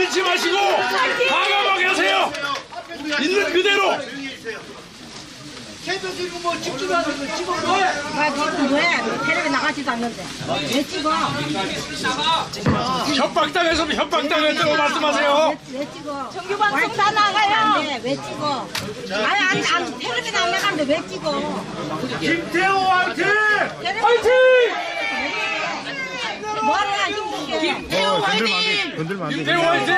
밀지 마시고 과감하게 하세요. 있는 그대로. 걔도 지금 뭐 집중하는 거 찍어 왜? 텔레비 나가지도 않는데 왜 찍어? 협박당해서 협박당했다고 말씀하세요. 왜 찍어? 정규방송 다 나가요. 왜 찍어? 아니 안 텔레비는 안 나가는데 왜 찍어? 김태호 화이팅! 화이팅! 뭐하냐 힘들게. 김태호 화이팅! 김태호 화이팅!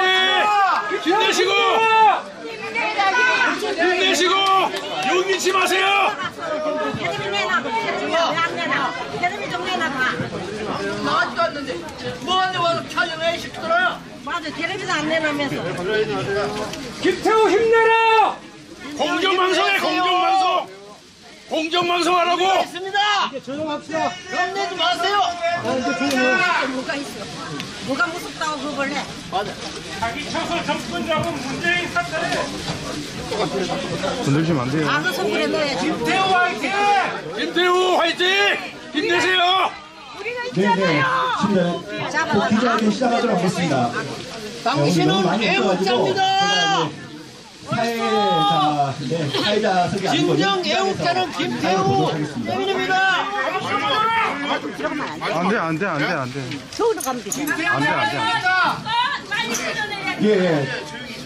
힘내시고! 힘내시고! 용기치 마세요! 텔레비 내놔. 왜안 내놔? 텔레비 좀 내놔봐. 나가지도 않는데 뭐하는데 와서 촬영해 시키더라. 맞아 텔레비도 안 내놓으면서. 김태호 힘내라! 공정방송해 공정방송! 공정방송하라고! 있습니다. 조용합시다. 겁내지 마세요. 뭐가 있어? 뭐가 무섭다고 그걸 해? 맞아. 자기 쳐서 접근 잡은 문재인 사태를 건들시면 안 돼요. 악어 손불에 넣어야지. 김태호 화이팅! 김태호 화이팅! 힘내세요! 네네. 지금 기자회견 시작하도록 하겠습니다. 당신은 애국자입니다. 사회자석이 아니고 진정 애국자는 김태우 때문입니다. 안 돼. 서울로 가면 되잖아. 안 돼.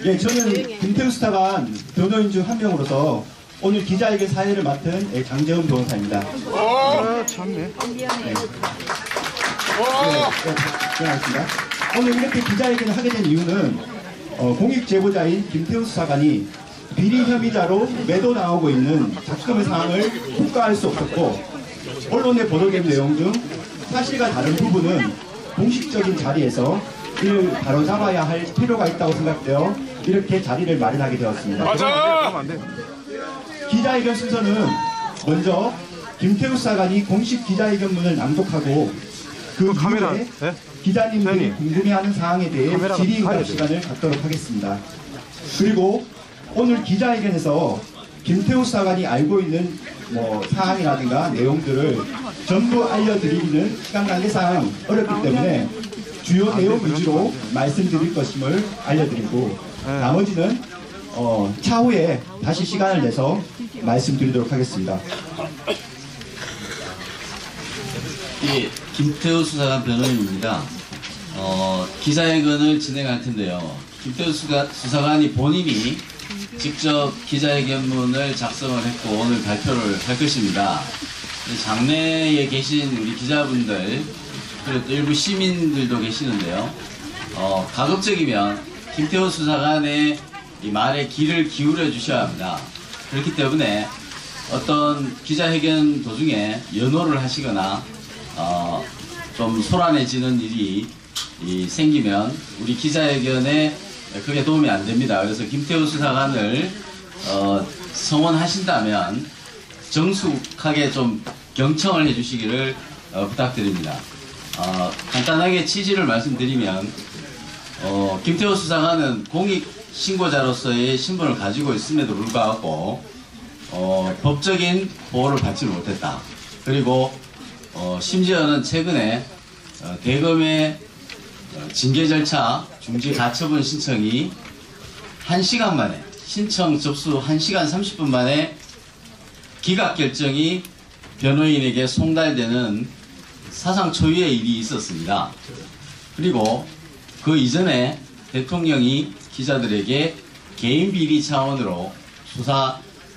예, 저는 김태우 수사관 변호인 중 한 명으로서 오늘 기자회견 사회를 맡은 장재훈 변호사입니다. 참네. 고맙습니다. 오늘 이렇게 기자회견을 하게 된 이유는 공익 제보자인 김태우 수사관이 비리 혐의자로 매도 나오고 있는 작성의 사항을 묵과할 수 없었고 언론에 보도된 내용 중 사실과 다른 부분은 공식적인 자리에서 이를 바로잡아야 할 필요가 있다고 생각되어 이렇게 자리를 마련하게 되었습니다. 맞아! 기자회견 순서는 먼저 김태우 수사관이 공식 기자회견문을 낭독하고 그 이후에 기자님들이 궁금해하는 사항에 대해 질의응답 시간을 갖도록 하겠습니다. 그리고 오늘 기자회견에서 김태우 수사관이 알고 있는 사항이라든가 내용들을 전부 알려드리기는 시간 관계상 어렵기 때문에 주요 내용 위주로 말씀드릴 것임을 알려드리고 나머지는 차후에 다시 시간을 내서 말씀드리도록 하겠습니다. 예, 김태우 수사관 변호인입니다. 기자회견을 진행할 텐데요. 김태우 수사관이 본인이 직접 기자회견문을 작성을 했고 오늘 발표를 할 것입니다. 장내에 계신 우리 기자분들 그리고 또 일부 시민들도 계시는데요. 가급적이면 김태우 수사관의 이 말에 귀를 기울여 주셔야 합니다. 그렇기 때문에 어떤 기자회견 도중에 연호를 하시거나 좀 소란해지는 일이 생기면 우리 기자회견에 그게 도움이 안 됩니다. 그래서 김태우 수사관을 성원하신다면 정숙하게 좀 경청을 해주시기를 부탁드립니다. 간단하게 취지를 말씀드리면 김태우 수사관은 공익신고자로서의 신분을 가지고 있음에도 불구하고 법적인 보호를 받지 못했다. 그리고 심지어는 최근에 대검의 징계 절차 중지 가처분 신청이 1시간 만에 신청 접수 1시간 30분 만에 기각 결정이 변호인에게 송달되는 사상 초유의 일이 있었습니다. 그리고 그 이전에 대통령이 기자들에게 개인 비리 차원으로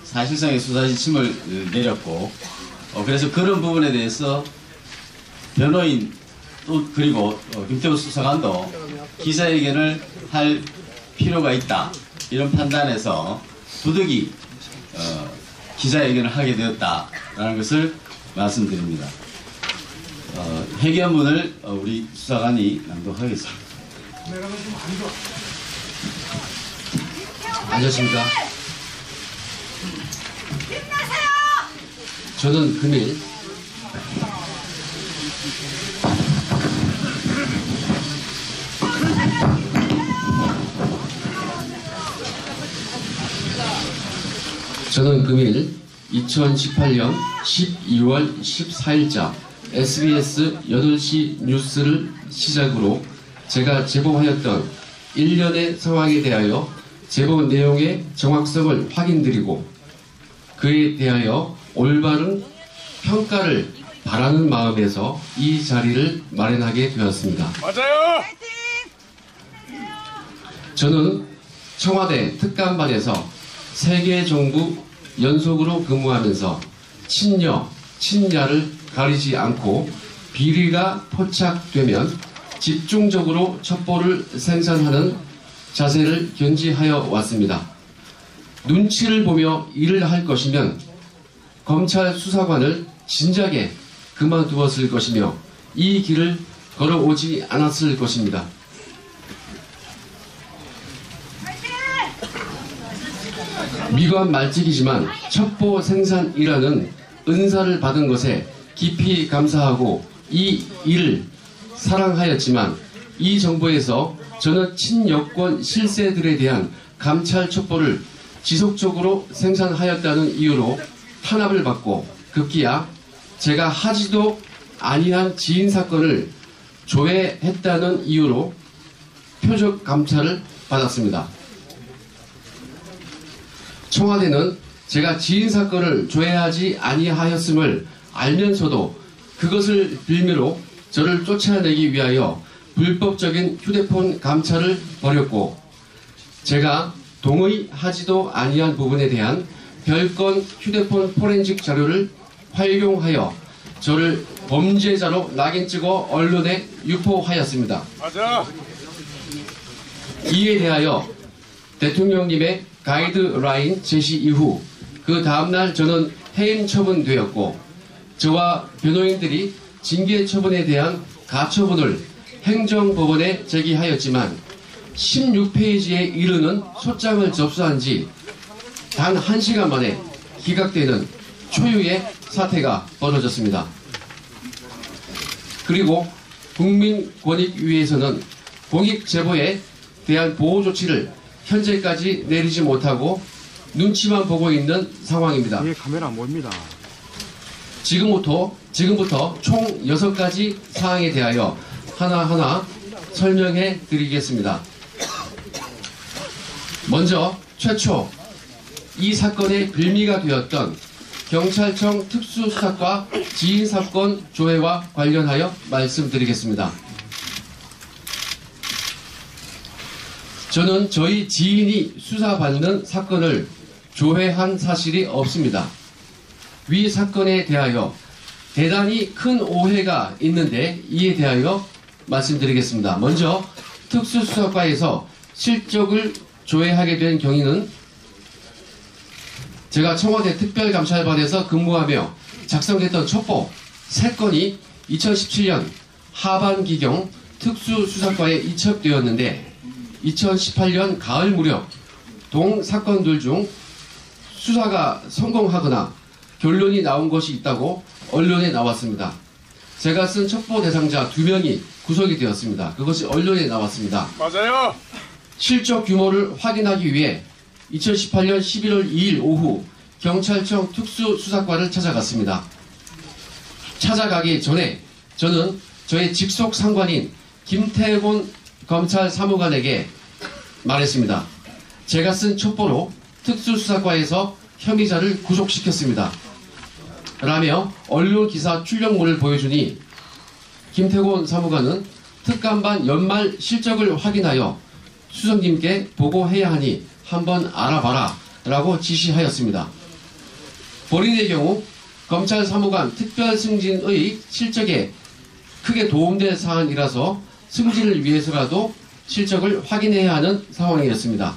사실상의 수사 지침을 내렸고 그래서 그런 부분에 대해서 변호인 또 그리고 김태우 수사관도 기자회견을 할 필요가 있다 이런 판단에서 부득이 기자회견을 하게 되었다라는 것을 말씀드립니다. 회견문을 우리 수사관이 낭독하겠습니다. 안녕하십니까? 저는 금일 저는 금일 2018년 12월 14일자 SBS 8시 뉴스를 시작으로 제가 제보하였던 일련의 상황에 대하여 제보 내용의 정확성을 확인드리고 그에 대하여 올바른 평가를 바라는 마음에서 이 자리를 마련하게 되었습니다. 맞아요. 저는 청와대 특감반에서 3개 정부 연속으로 근무하면서 친여, 친야를 가리지 않고 비리가 포착되면 집중적으로 첩보를 생산하는 자세를 견지하여 왔습니다. 눈치를 보며 일을 할 것이면 검찰 수사관을 진작에 그만두었을 것이며 이 길을 걸어오지 않았을 것입니다. 미관 말직이지만 첩보 생산이라는 은사를 받은 것에 깊이 감사하고 이 일을 사랑하였지만 이 정부에서 저는 친여권 실세들에 대한 감찰 첩보를 지속적으로 생산하였다는 이유로 탄압을 받고 급기야 제가 하지도 아니한 지인 사건을 조회했다는 이유로 표적 감찰을 받았습니다. 청와대는 제가 지인 사건을 조회하지 아니하였음을 알면서도 그것을 빌미로 저를 쫓아내기 위하여 불법적인 휴대폰 감찰을 벌였고 제가 동의하지도 아니한 부분에 대한 별건 휴대폰 포렌식 자료를 활용하여 저를 범죄자로 낙인 찍어 언론에 유포하였습니다. 맞아. 이에 대하여 대통령님의 가이드라인 제시 이후 그 다음날 저는 해임 처분되었고 저와 변호인들이 징계 처분에 대한 가처분을 행정법원에 제기하였지만 16페이지에 이르는 소장을 접수한 지 단 1시간 만에 기각되는 초유의 사태가 벌어졌습니다. 그리고 국민권익위에서는 공익 제보에 대한 보호 조치를 현재까지 내리지 못하고 눈치만 보고 있는 상황입니다. 뒤에 카메라 안 보입니다. 지금부터 총 6가지 사항에 대하여 하나하나 설명해 드리겠습니다. 먼저 최초 이 사건의 빌미가 되었던 경찰청 특수수사과 지인사건 조회와 관련하여 말씀드리겠습니다. 저는 저희 지인이 수사받는 사건을 조회한 사실이 없습니다. 위 사건에 대하여 대단히 큰 오해가 있는데 이에 대하여 말씀드리겠습니다. 먼저 특수수사과에서 실적을 조회하게 된 경위는 제가 청와대 특별감찰반에서 근무하며 작성됐던 첩보 3건이 2017년 하반기경 특수수사과에 이첩되었는데 2018년 가을 무렵 동 사건들 중 수사가 성공하거나 결론이 나온 것이 있다고 언론에 나왔습니다. 제가 쓴 첩보 대상자 2명이 구속이 되었습니다. 그것이 언론에 나왔습니다. 맞아요. 실적 규모를 확인하기 위해 2018년 11월 2일 오후 경찰청 특수수사과를 찾아갔습니다. 찾아가기 전에 저는 저의 직속 상관인 김태곤 검찰 사무관에게 말했습니다. 제가 쓴 첩보로 특수수사과에서 혐의자를 구속시켰습니다. 라며 언론 기사 출력물을 보여주니 김태곤 사무관은 특감반 연말 실적을 확인하여 수석님께 보고해야 하니 한번 알아봐라 라고 지시하였습니다. 본인의 경우 검찰 사무관 특별 승진의 실적에 크게 도움될 사안이라서 승진을 위해서라도 실적을 확인해야 하는 상황이었습니다.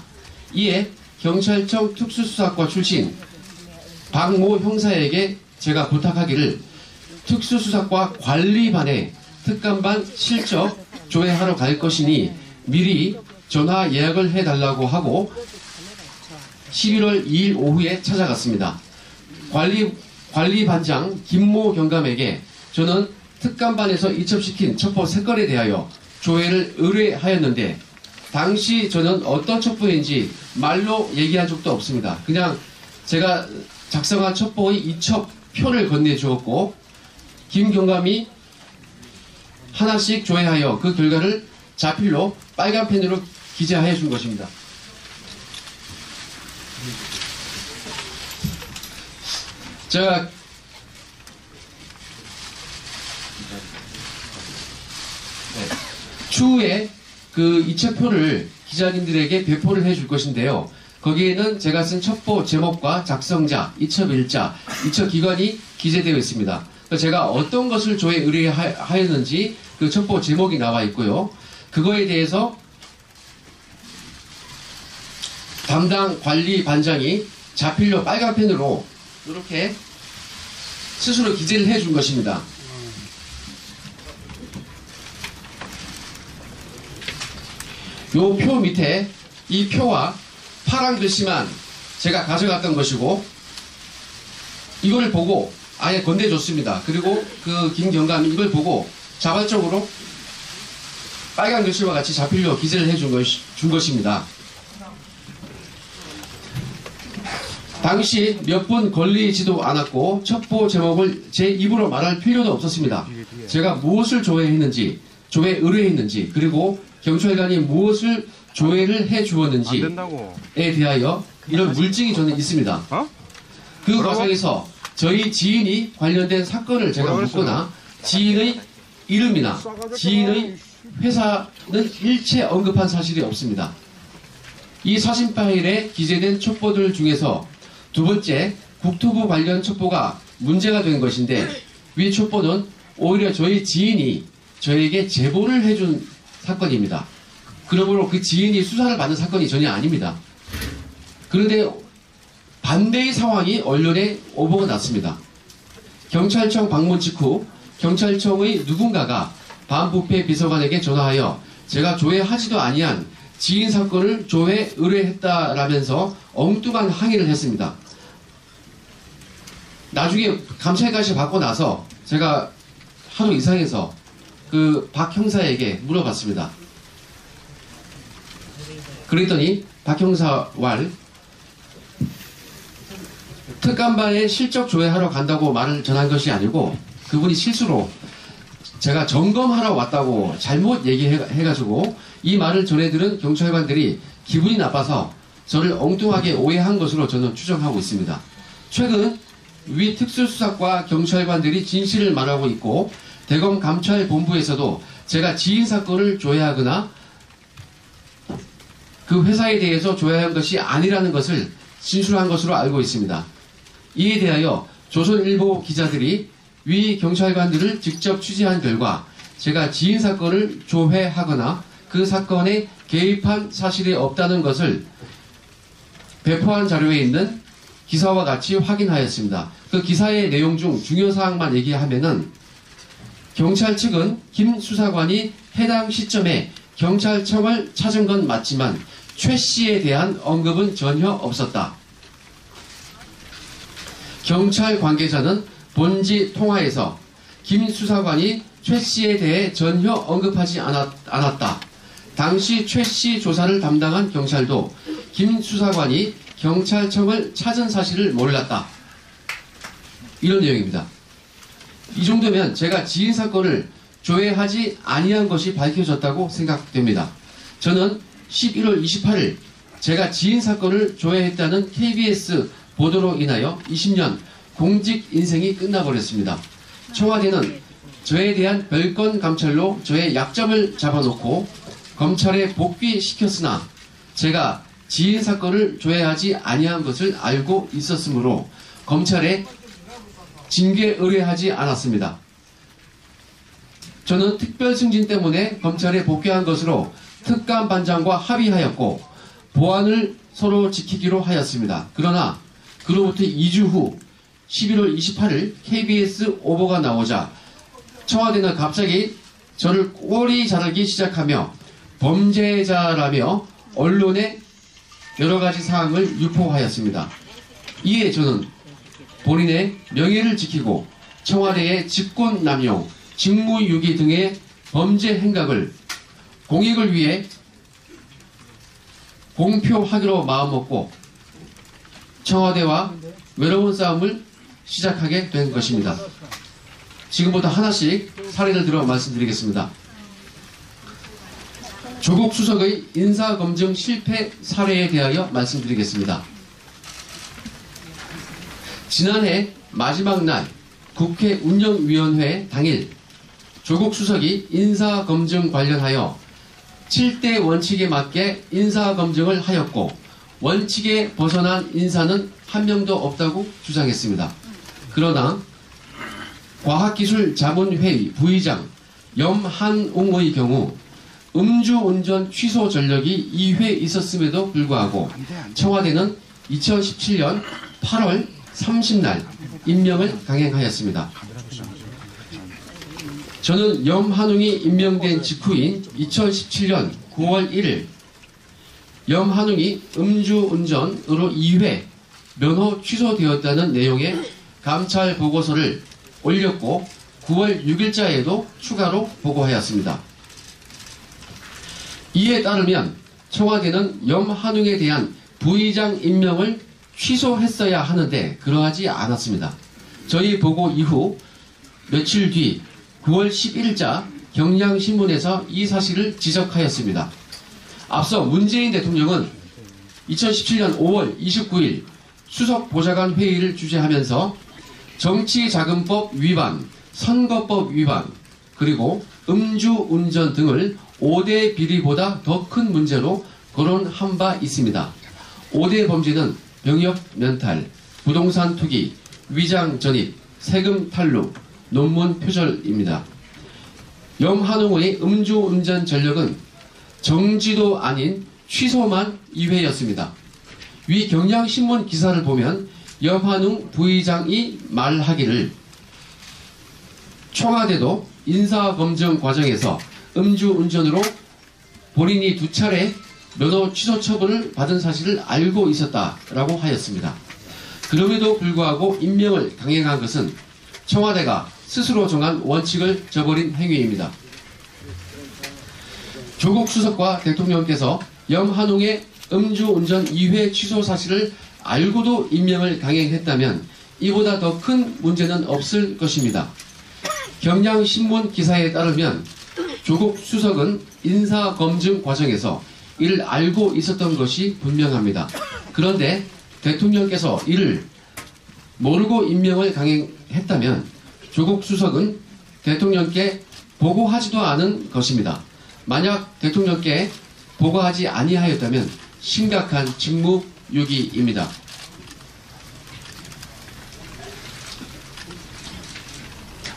이에 경찰청 특수수사과 출신 박모 형사에게 제가 부탁하기를 특수수사과 관리반에 특감반 실적 조회하러 갈 것이니 미리 전화 예약을 해달라고 하고 11월 2일 오후에 찾아갔습니다. 관리반장 김모 경감에게 저는 특감반에서 이첩시킨 첩보 3건에 대하여 조회를 의뢰하였는데 당시 저는 어떤 첩보인지 말로 얘기한 적도 없습니다. 그냥 제가 작성한 첩보의 이첩표를 건네주었고 김 경감이 하나씩 조회하여 그 결과를 자필로 빨간 펜으로 기재하여 준 것입니다. 제가 추후에 그 이첩표를 기자님들에게 배포를 해줄 것인데요. 거기에는 제가 쓴 첩보 제목과 작성자, 이첩일자, 이첩기관이 기재되어 있습니다. 제가 어떤 것을 조회 의뢰하였는지 그 첩보 제목이 나와 있고요. 그거에 대해서 담당 관리 반장이 자필로 빨간 펜으로 이렇게 스스로 기재를 해준 것입니다. 요 표 밑에 이 표와 파란 글씨만 제가 가져갔던 것이고 이걸 보고 아예 건네줬습니다. 그리고 그 김경감이 이걸 보고 자발적으로 빨간 글씨와 같이 자필로 기재를 해준 것입니다. 당시 몇 분 걸리지도 않았고 첩보 제목을 제 입으로 말할 필요도 없었습니다. 제가 무엇을 조회했는지, 조회 의뢰했는지, 그리고 경찰관이 무엇을 조회를 해주었는지에 대하여 이런 물증이 저는 있습니다. 그 과정에서 저희 지인이 관련된 사건을 제가 묻거나 지인의 이름이나 지인의 회사는 일체 언급한 사실이 없습니다. 이 사신 파일에 기재된 첩보들 중에서 두 번째 국토부 관련 첩보가 문제가 된 것인데 위 첩보는 오히려 저희 지인이 저에게 제보를 해준 사건입니다. 그러므로 그 지인이 수사를 받는 사건이 전혀 아닙니다. 그런데 반대의 상황이 언론에 오보가 났습니다. 경찰청 방문 직후 경찰청의 누군가가 반부패 비서관에게 전화하여 제가 조회하지도 아니한 지인 사건을 조회 의뢰했다라면서 엉뚱한 항의를 했습니다. 나중에 감찰까지 받고 나서 제가 하루 이상해서 그 박 형사에게 물어봤습니다. 그랬더니 박 형사 왈 특감반에 실적 조회하러 간다고 말을 전한 것이 아니고 그분이 실수로 제가 점검하러 왔다고 잘못 얘기해가지고 이 말을 전해들은 경찰관들이 기분이 나빠서 저를 엉뚱하게 오해한 것으로 저는 추정하고 있습니다. 최근 위 특수수사과 경찰관들이 진실을 말하고 있고 대검 감찰본부에서도 제가 지인 사건을 조회하거나 그 회사에 대해서 조회한 것이 아니라는 것을 진술한 것으로 알고 있습니다. 이에 대하여 조선일보 기자들이 위 경찰관들을 직접 취재한 결과 제가 지인 사건을 조회하거나 그 사건에 개입한 사실이 없다는 것을 배포한 자료에 있는 기사와 같이 확인하였습니다. 그 기사의 내용 중 중요사항만 얘기하면은 경찰 측은 김 수사관이 해당 시점에 경찰청을 찾은 건 맞지만 최 씨에 대한 언급은 전혀 없었다. 경찰 관계자는 본지 통화에서 김 수사관이 최 씨에 대해 전혀 언급하지 않았다. 당시 최 씨 조사를 담당한 경찰도 김 수사관이 경찰청을 찾은 사실을 몰랐다. 이런 내용입니다. 이 정도면 제가 지인 사건을 조회하지 아니한 것이 밝혀졌다고 생각됩니다. 저는 11월 28일 제가 지인 사건을 조회했다는 KBS 보도로 인하여 20년 공직 인생이 끝나버렸습니다. 청와대는 저에 대한 별건 감찰로 저의 약점을 잡아놓고 검찰에 복귀시켰으나 제가 지인 사건을 조회하지 아니한 것을 알고 있었으므로 검찰에 징계 의뢰하지 않았습니다. 저는 특별 승진 때문에 검찰에 복귀한 것으로 특감반장과 합의하였고 보안을 서로 지키기로 하였습니다. 그러나 그로부터 2주 후 11월 28일 KBS 오보가 나오자 청와대는 갑자기 저를 꼬리 자르기 시작하며 범죄자라며 언론에 여러 가지 사항을 유포하였습니다. 이에 저는 본인의 명예를 지키고 청와대의 직권남용, 직무유기 등의 범죄 행각을 공익을 위해 공표하기로 마음먹고 청와대와 외로운 싸움을 시작하게 된 것입니다. 지금부터 하나씩 사례를 들어 말씀드리겠습니다. 조국 수석의 인사검증 실패 사례에 대하여 말씀드리겠습니다. 지난해 마지막 날 국회 운영위원회 당일 조국 수석이 인사검증 관련하여 7대 원칙에 맞게 인사검증을 하였고 원칙에 벗어난 인사는 한 명도 없다고 주장했습니다. 그러나 과학기술자문회의 부의장 염한웅의 경우 음주운전 취소 전력이 2회 있었음에도 불구하고 청와대는 2017년 8월 30날 임명을 강행하였습니다. 저는 염한웅이 임명된 직후인 2017년 9월 1일 염한웅이 음주운전으로 2회 면허 취소되었다는 내용의 감찰 보고서를 올렸고 9월 6일자에도 추가로 보고하였습니다. 이에 따르면 청와대는 염한웅에 대한 부의장 임명을 취소했어야 하는데 그러하지 않았습니다. 저희 보고 이후 며칠 뒤 9월 11일자 경향신문에서 이 사실을 지적하였습니다. 앞서 문재인 대통령은 2017년 5월 29일 수석보좌관 회의를 주재하면서 정치자금법 위반, 선거법 위반, 그리고 음주운전 등을 5대 비리보다 더 큰 문제로 거론한 바 있습니다. 5대 범죄는 병역 면탈, 부동산 투기, 위장 전입, 세금 탈루, 논문 표절입니다. 염한웅의 음주운전 전력은 정지도 아닌 취소만 2회였습니다. 위 경향신문 기사를 보면 염한웅 부의장이 말하기를 청와대도 인사검증 과정에서 음주운전으로 본인이 2차례 면허 취소 처분을 받은 사실을 알고 있었다라고 하였습니다. 그럼에도 불구하고 임명을 강행한 것은 청와대가 스스로 정한 원칙을 저버린 행위입니다. 조국 수석과 대통령께서 염한웅의 음주운전 2회 취소 사실을 알고도 임명을 강행했다면 이보다 더 큰 문제는 없을 것입니다. 경향신문 기사에 따르면 조국 수석은 인사검증 과정에서 이를 알고 있었던 것이 분명합니다. 그런데 대통령께서 이를 모르고 임명을 강행했다면 조국 수석은 대통령께 보고하지도 않은 것입니다. 만약 대통령께 보고하지 아니하였다면 심각한 직무유기입니다.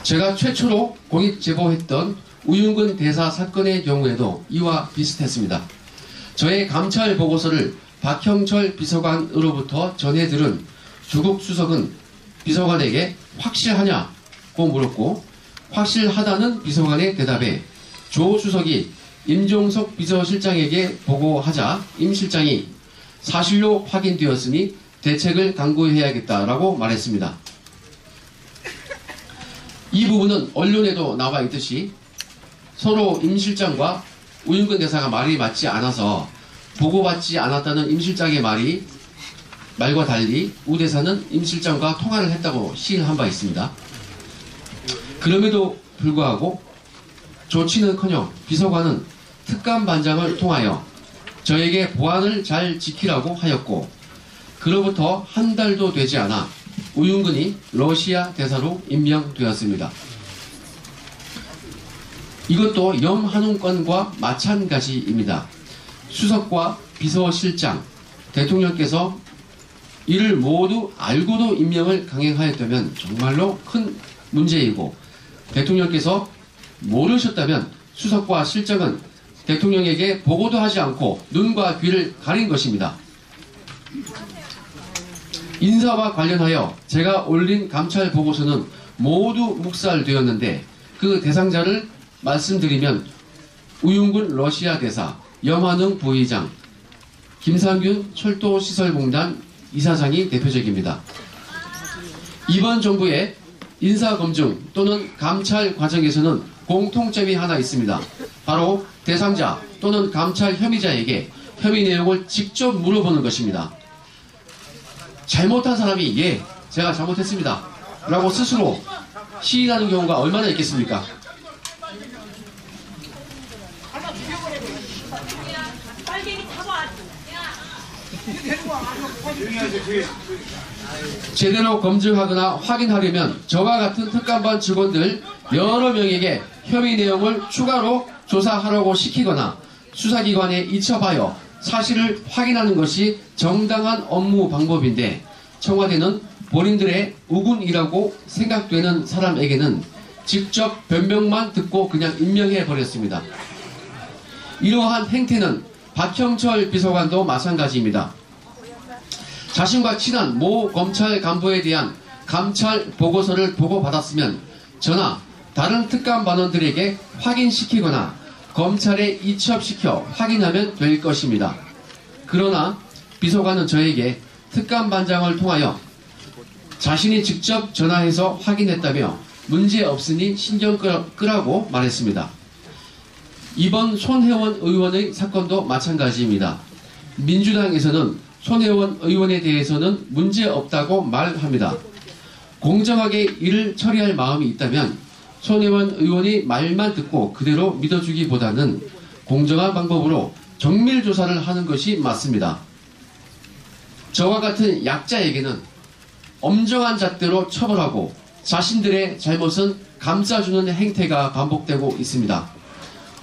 제가 최초로 공익제보했던 우윤근 대사 사건의 경우에도 이와 비슷했습니다. 저의 감찰 보고서를 박형철 비서관으로부터 전해 들은 조국 수석은 비서관에게 확실하냐고 물었고 확실하다는 비서관의 대답에 조 수석이 임종석 비서실장에게 보고하자 임 실장이 사실로 확인되었으니 대책을 강구해야겠다라고 말했습니다. 이 부분은 언론에도 나와 있듯이 서로 임 실장과 우윤근 대사가 말이 맞지 않아서 보고받지 않았다는 임 실장의 말과 달리 우 대사는 임 실장과 통화를 했다고 시인한 바 있습니다. 그럼에도 불구하고 조치는커녕 비서관은 특감반장을 통하여 저에게 보안을 잘 지키라고 하였고 그로부터 한 달도 되지 않아 우윤근이 러시아 대사로 임명되었습니다. 이것도 염한웅 건과 마찬가지입니다. 수석과 비서실장, 대통령께서 이를 모두 알고도 임명을 강행하였다면 정말로 큰 문제이고 대통령께서 모르셨다면 수석과 실장은 대통령에게 보고도 하지 않고 눈과 귀를 가린 것입니다. 인사와 관련하여 제가 올린 감찰 보고서는 모두 묵살되었는데 그 대상자를 말씀드리면 우윤근 러시아 대사, 염한웅 부의장, 김상균 철도시설공단 이사장이 대표적입니다. 이번 정부의 인사검증 또는 감찰 과정에서는 공통점이 하나 있습니다. 바로 대상자 또는 감찰 혐의자에게 혐의 내용을 직접 물어보는 것입니다. 잘못한 사람이 예, 제가 잘못했습니다 라고 스스로 시인하는 경우가 얼마나 있겠습니까? 제대로 검증하거나 확인하려면 저와 같은 특감반 직원들 여러 명에게 혐의 내용을 추가로 조사하라고 시키거나 수사기관에 이첩하여 사실을 확인하는 것이 정당한 업무 방법인데, 청와대는 본인들의 우군이라고 생각되는 사람에게는 직접 변명만 듣고 그냥 임명해 버렸습니다. 이러한 행태는 박형철 비서관도 마찬가지입니다. 자신과 친한 모 검찰 간부에 대한 감찰 보고서를 보고받았으면 저나 다른 특감반원들에게 확인시키거나 검찰에 이첩시켜 확인하면 될 것입니다. 그러나 비서관은 저에게 특감반장을 통하여 자신이 직접 전화해서 확인했다며 문제없으니 신경 끄라고 말했습니다. 이번 손혜원 의원의 사건도 마찬가지입니다. 민주당에서는 손혜원 의원에 대해서는 문제없다고 말합니다. 공정하게 일을 처리할 마음이 있다면 손혜원 의원이 말만 듣고 그대로 믿어주기보다는 공정한 방법으로 정밀 조사를 하는 것이 맞습니다. 저와 같은 약자에게는 엄정한 잣대로 처벌하고 자신들의 잘못은 감싸주는 행태가 반복되고 있습니다.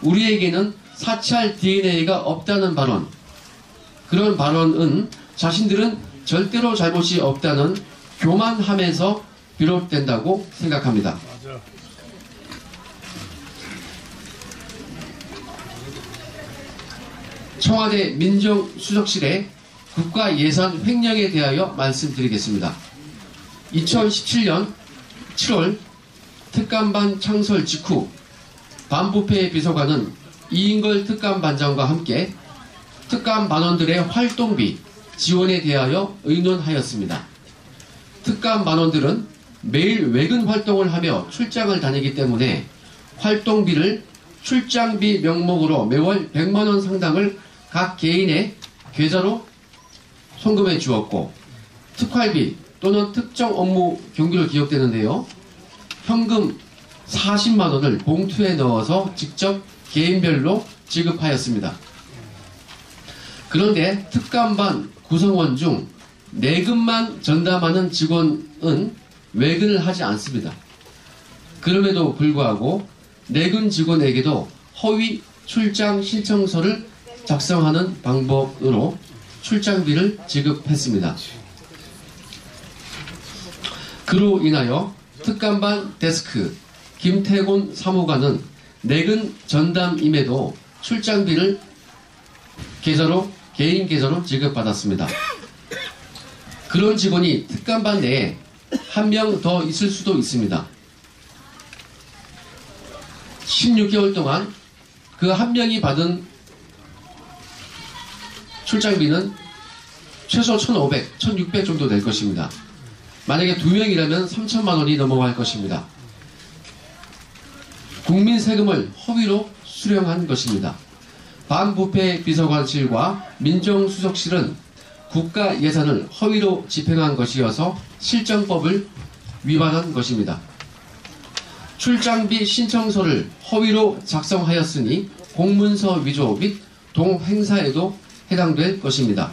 우리에게는 사찰 DNA가 없다는 발언, 그런 발언은 자신들은 절대로 잘못이 없다는 교만함에서 비롯된다고 생각합니다. 청와대 민정수석실의 국가예산 횡령에 대하여 말씀드리겠습니다. 2017년 7월 특감반 창설 직후 반부패 비서관은 이인걸 특감반장과 함께 특감반원들의 활동비 지원에 대하여 의논하였습니다. 특감반원들은 매일 외근 활동을 하며 출장을 다니기 때문에 활동비를 출장비 명목으로 매월 100만원 상당을 각 개인의 계좌로 송금해 주었고, 특활비 또는 특정 업무 경비로 기억되는데요, 현금 40만원을 봉투에 넣어서 직접 개인별로 지급하였습니다. 그런데 특감반 구성원 중 내근만 전담하는 직원은 외근을 하지 않습니다. 그럼에도 불구하고 내근 직원에게도 허위 출장 신청서를 작성하는 방법으로 출장비를 지급했습니다. 그로 인하여 특감반 데스크 김태곤 사무관은 내근 전담임에도 출장비를 개인 계좌로 지급받았습니다. 그런 직원이 특감반 내에 한 명 더 있을 수도 있습니다. 16개월 동안 그 한 명이 받은 출장비는 최소 1,500, 1,600 정도 될 것입니다. 만약에 2명이라면 3천만 원이 넘어갈 것입니다. 국민 세금을 허위로 수령한 것입니다. 반부패 비서관실과 민정수석실은 국가 예산을 허위로 집행한 것이어서 실정법을 위반한 것입니다. 출장비 신청서를 허위로 작성하였으니 공문서 위조 및 동행사에도 해당될 것입니다.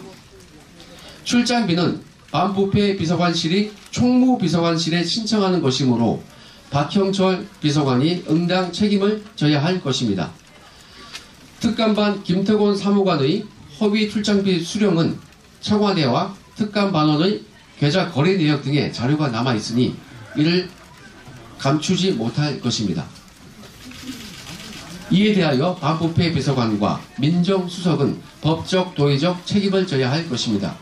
출장비는 반부패 비서관실이 총무비서관실에 신청하는 것이므로 박형철 비서관이 응당 책임을 져야 할 것입니다. 특감반 김태곤 사무관의 허위 출장비 수령은 청와대와 특감반원의 계좌 거래 내역 등의 자료가 남아있으니 이를 감추지 못할 것입니다. 이에 대하여 반부패 비서관과 민정수석은 법적 도의적 책임을 져야 할 것입니다.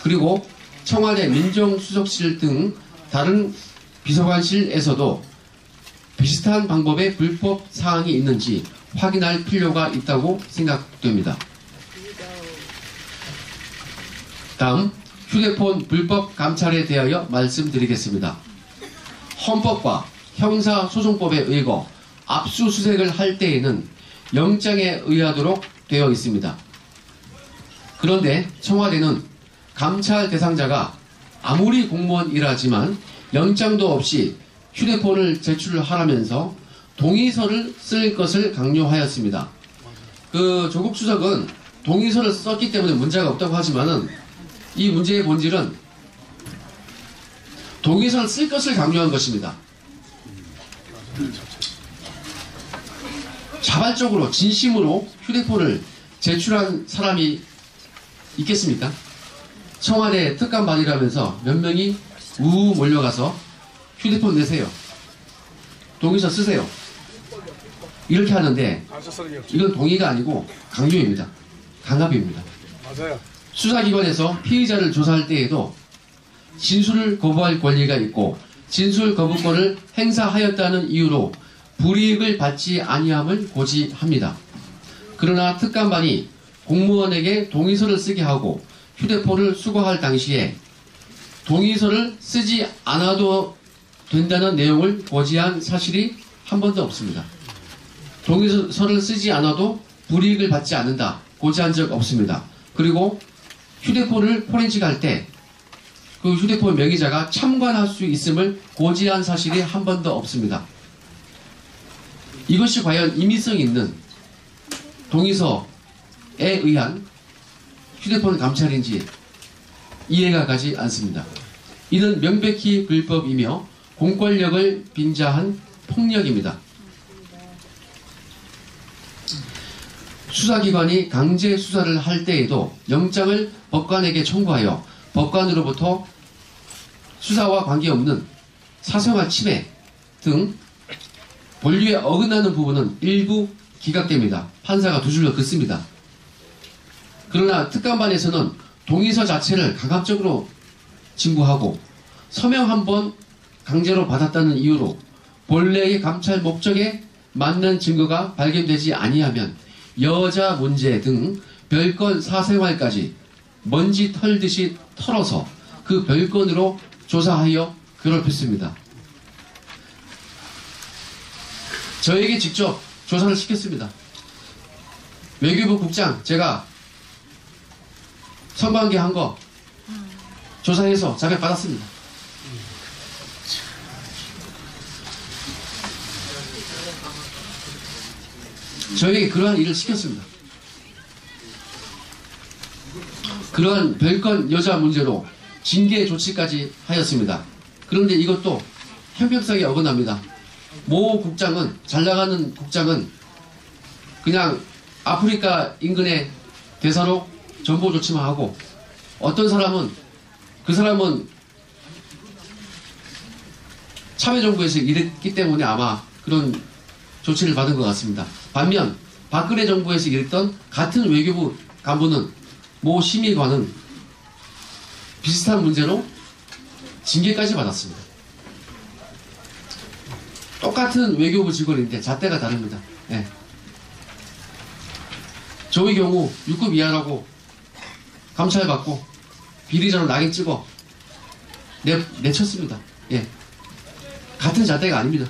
그리고 청와대 민정수석실 등 다른 비서관실에서도 비슷한 방법의 불법 사항이 있는지 확인할 필요가 있다고 생각됩니다. 다음, 휴대폰 불법 감찰에 대하여 말씀드리겠습니다. 헌법과 형사소송법에 의거 압수수색을 할 때에는 영장에 의하도록 되어 있습니다. 그런데 청와대는 감찰 대상자가 아무리 공무원이라지만 영장도 없이 휴대폰을 제출하라면서 동의서를 쓸 것을 강요하였습니다. 조국 수석은 동의서를 썼기 때문에 문제가 없다고 하지만은 이 문제의 본질은 동의서를 쓸 것을 강요한 것입니다. 자발적으로 진심으로 휴대폰을 제출한 사람이 있겠습니까? 청와대 특감반이라면서 몇 명이 우우 몰려가서 휴대폰 내세요. 동의서 쓰세요. 이렇게 하는데 이건 동의가 아니고 강요입니다. 강압입니다. 맞아요. 수사기관에서 피의자를 조사할 때에도 진술을 거부할 권리가 있고 진술 거부권을 행사하였다는 이유로 불이익을 받지 아니함을 고지합니다. 그러나 특감반이 공무원에게 동의서를 쓰게 하고 휴대폰을 수거할 당시에 동의서를 쓰지 않아도 된다는 내용을 고지한 사실이 한 번도 없습니다. 동의서를 쓰지 않아도 불이익을 받지 않는다. 고지한 적 없습니다. 그리고 휴대폰을 포렌식할 때 그 휴대폰 명의자가 참관할 수 있음을 고지한 사실이 한 번도 없습니다. 이것이 과연 임의성 있는 동의서에 의한 휴대폰 감찰인지 이해가 가지 않습니다. 이는 명백히 불법이며 공권력을 빙자한 폭력입니다. 수사기관이 강제 수사를 할 때에도 영장을 법관에게 청구하여 법관으로부터 수사와 관계없는 사생활 침해 등 본류에 어긋나는 부분은 일부 기각됩니다. 판사가 두 줄로 긋습니다. 그러나 특감반에서는 동의서 자체를 강압적으로 진구하고 서명 한 번 강제로 받았다는 이유로 본래의 감찰 목적에 맞는 증거가 발견되지 아니하면 여자 문제 등 별건 사생활까지 먼지 털듯이 털어서 그 별건으로 조사하여 괴롭혔습니다. 저에게 직접 조사를 시켰습니다. 외교부 국장 제가 성관계 한 거 조사해서 자백 받았습니다. 저에게 그러한 일을 시켰습니다. 그러한 별건 여자 문제로 징계 조치까지 하였습니다. 그런데 이것도 형평성에 어긋납니다. 모 국장은, 잘 나가는 국장은 그냥 아프리카 인근의 대사로 정보 조치만 하고, 어떤 사람은 그 사람은 참여정부에서 일했기 때문에 아마 그런 조치를 받은 것 같습니다. 반면 박근혜 정부에서 일했던 같은 외교부 간부는 모 심의관은 비슷한 문제로 징계까지 받았습니다. 똑같은 외교부 직원인데 잣대가 다릅니다. 네. 저의 경우 6급 이하라고 감찰받고 비리자로 낙인 찍어 내쳤습니다. 예. 같은 잣대가 아닙니다.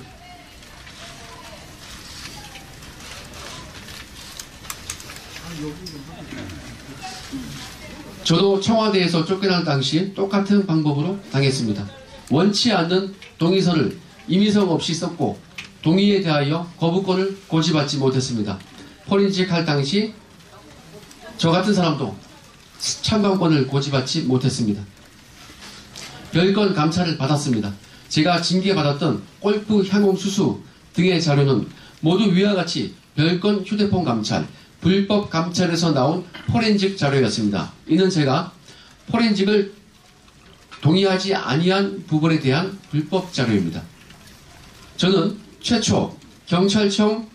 저도 청와대에서 쫓겨날 당시 똑같은 방법으로 당했습니다. 원치 않는 동의서를 임의성 없이 썼고 동의에 대하여 거부권을 고지받지 못했습니다. 포렌식 할 당시 저 같은 사람도 참관권을 고지받지 못했습니다. 별건 감찰을 받았습니다. 제가 징계받았던 골프 향공 수수 등의 자료는 모두 위와 같이 별건 휴대폰 감찰, 불법 감찰에서 나온 포렌식 자료였습니다. 이는 제가 포렌식을 동의하지 아니한 부분에 대한 불법 자료입니다. 저는 최초 경찰청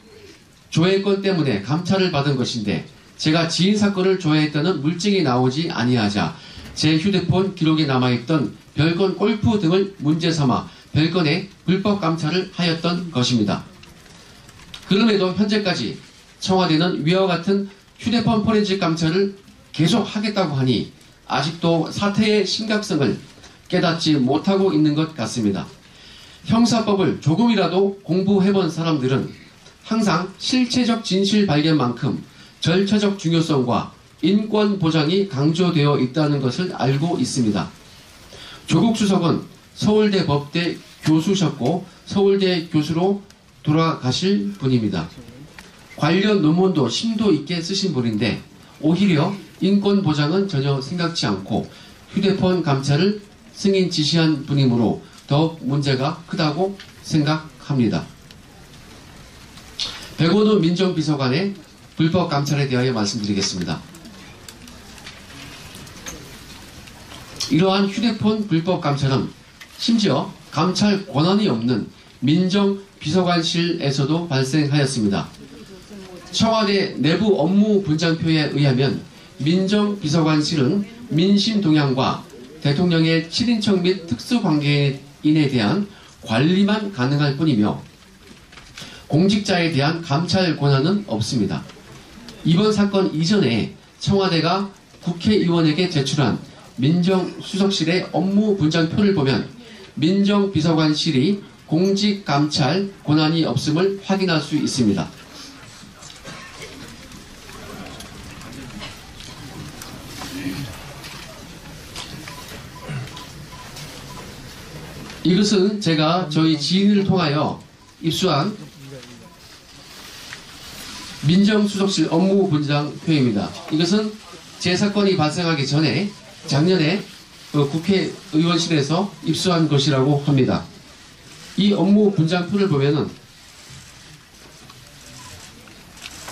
조회권 때문에 감찰을 받은 것인데 제가 지인 사건을 조회했다는 물증이 나오지 아니하자 제 휴대폰 기록에 남아있던 별건 골프 등을 문제 삼아 별건에 불법 감찰을 하였던 것입니다. 그럼에도 현재까지 청와대는 위와 같은 휴대폰 포렌식 감찰을 계속 하겠다고 하니 아직도 사태의 심각성을 깨닫지 못하고 있는 것 같습니다. 형사법을 조금이라도 공부해본 사람들은 항상 실체적 진실 발견만큼 절차적 중요성과 인권 보장이 강조되어 있다는 것을 알고 있습니다. 조국 수석은 서울대 법대 교수셨고 서울대 교수로 돌아가실 분입니다. 관련 논문도 심도 있게 쓰신 분인데 오히려 인권 보장은 전혀 생각지 않고 휴대폰 감찰을 승인 지시한 분이므로 더욱 문제가 크다고 생각합니다. 백원우 민정비서관의 불법 감찰에 대하여 말씀드리겠습니다. 이러한 휴대폰 불법 감찰은 심지어 감찰 권한이 없는 민정비서관실에서도 발생하였습니다. 청와대 내부 업무 분장표에 의하면 민정비서관실은 민심 동향과 대통령의 친인척 및 특수관계인에 대한 관리만 가능할 뿐이며 공직자에 대한 감찰 권한은 없습니다. 이번 사건 이전에 청와대가 국회의원에게 제출한 민정수석실의 업무 분장표를 보면 민정비서관실이 공직감찰 권한이 없음을 확인할 수 있습니다. 이것은 제가 저희 지인을 통하여 입수한 민정수석실 업무 분장표입니다. 이것은 제 사건이 발생하기 전에 작년에 국회의원실에서 입수한 것이라고 합니다. 이 업무 분장표를 보면은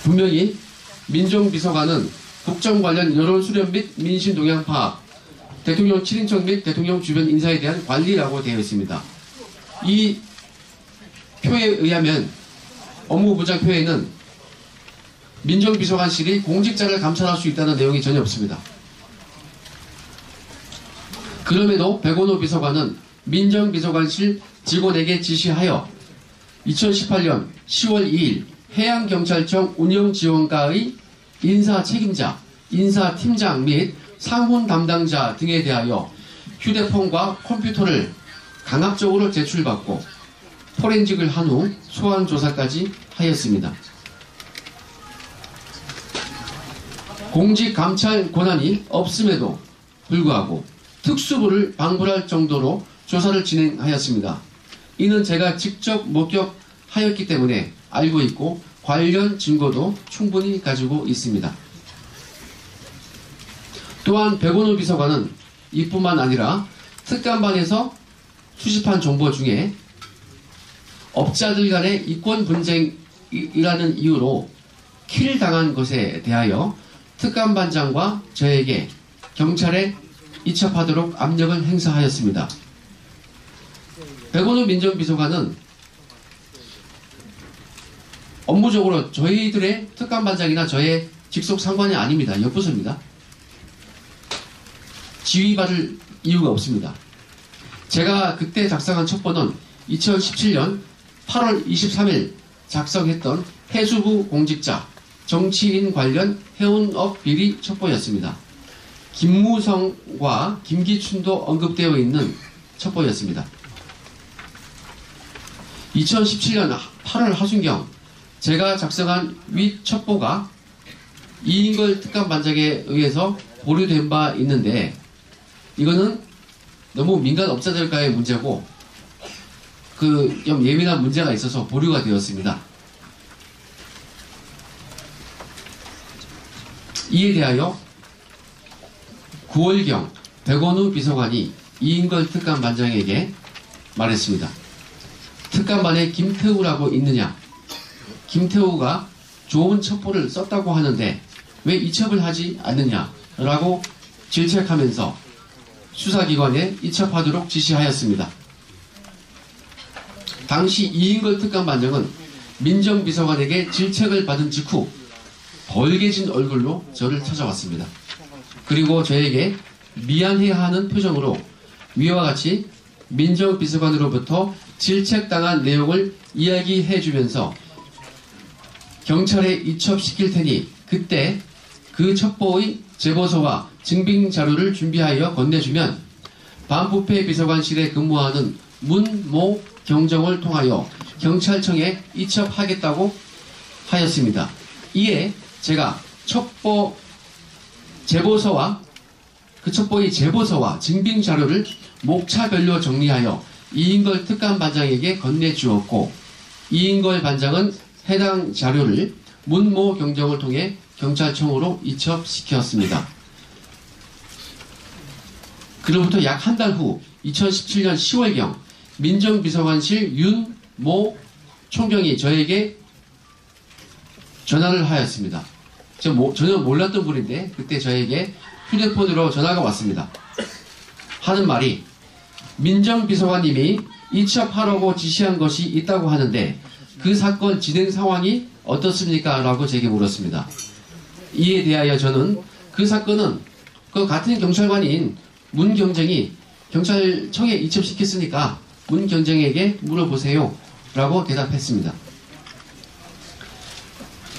분명히 민정비서관은 국정 관련 여론 수렴 및 민심 동향 파악, 대통령 친인척 및 대통령 주변 인사에 대한 관리라고 되어 있습니다. 이 표에 의하면 업무 분장표에는 민정비서관실이 공직자를 감찰할 수 있다는 내용이 전혀 없습니다. 그럼에도 백원우 비서관은 민정비서관실 직원에게 지시하여 2018년 10월 2일 해양경찰청 운영지원과의 인사책임자, 인사팀장 및 상훈 담당자 등에 대하여 휴대폰과 컴퓨터를 강압적으로 제출받고 포렌직을 한 후 소환조사까지 하였습니다. 공직감찰 권한이 없음에도 불구하고 특수부를 방불할 정도로 조사를 진행하였습니다. 이는 제가 직접 목격하였기 때문에 알고 있고 관련 증거도 충분히 가지고 있습니다. 또한 백원우 비서관은 이뿐만 아니라 특감반에서 수집한 정보 중에 업자들 간의 이권 분쟁이라는 이유로 킬당한 것에 대하여 특감반장과 저에게 경찰에 이첩하도록 압력을 행사하였습니다. 백원우 민정비서관은 업무적으로 저희들의 특감반장이나 저의 직속 상관이 아닙니다. 옆부서입니다. 지휘받을 이유가 없습니다. 제가 그때 작성한 첩보는 2017년 8월 23일 작성했던 해수부 공직자, 정치인 관련 해운업 비리 첩보였습니다. 김무성과 김기춘도 언급되어 있는 첩보였습니다. 2017년 8월 하순경 제가 작성한 위 첩보가 이인걸 특감반장에 의해서 보류된 바 있는데 이거는 너무 민간 업자들과의 문제고 좀 예민한 문제가 있어서 보류가 되었습니다. 이에 대하여 9월경 백원우 비서관이 이인걸 특감반장에게 말했습니다. 특감반에 김태우라고 있느냐? 김태우가 좋은 첩보를 썼다고 하는데 왜 이첩을 하지 않느냐라고 질책하면서 수사기관에 이첩하도록 지시하였습니다. 당시 이인걸 특감반장은 민정비서관에게 질책을 받은 직후 벌개진 얼굴로 저를 찾아왔습니다. 그리고 저에게 미안해하는 표정으로 위와 같이 민정비서관으로부터 질책당한 내용을 이야기해주면서 경찰에 이첩시킬 테니 그때 그 첩보의 제보서와 증빙 자료를 준비하여 건네주면 반부패 비서관실에 근무하는 문모 경정을 통하여 경찰청에 이첩하겠다고 하였습니다. 이에 제가 첩보 제보서와 그 첩보의 제보서와 증빙 자료를 목차별로 정리하여 이인걸 특감반장에게 건네주었고 이인걸 반장은 해당 자료를 문모 경정을 통해 경찰청으로 이첩시켰습니다. 그로부터 약 한 달 후 2017년 10월경 민정비서관실 윤모 총경이 저에게 전화를 하였습니다. 전혀 몰랐던 분인데 그때 저에게 휴대폰으로 전화가 왔습니다. 하는 말이 민정비서관님이 이첩하라고 지시한 것이 있다고 하는데 그 사건 진행 상황이 어떻습니까? 라고 제게 물었습니다. 이에 대하여 저는 그 사건은 그 같은 경찰관인 문경정이 경찰청에 이첩시켰으니까 문경정에게 물어보세요. 라고 대답했습니다.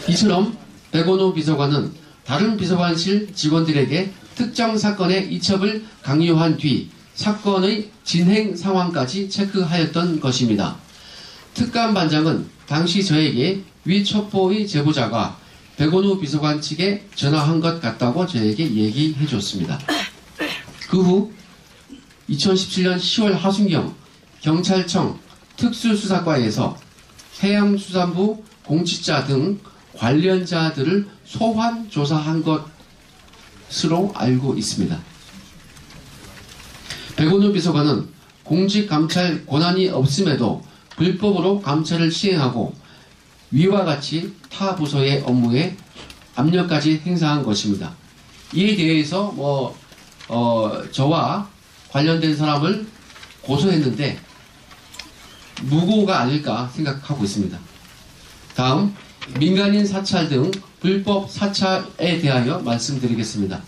이처럼 백원호 비서관은 다른 비서관실 직원들에게 특정 사건의 이첩을 강요한 뒤 사건의 진행 상황까지 체크하였던 것입니다. 특감반장은 당시 저에게 위 첩보의 제보자가 백원호 비서관 측에 전화한 것 같다고 저에게 얘기해 줬습니다. 그 후 2017년 10월 하순경 경찰청 특수수사과에서 해양수산부 공직자 등 관련자들을 소환 조사한 것으로 알고 있습니다. 백원호 비서관은 공직감찰 권한이 없음에도 불법으로 감찰을 시행하고 위와 같이 타 부서의 업무에 압력까지 행사한 것입니다. 이에 대해서 저와 관련된 사람을 고소했는데 무고가 아닐까 생각하고 있습니다. 다음 민간인 사찰 등 불법 사찰에 대하여 말씀드리겠습니다.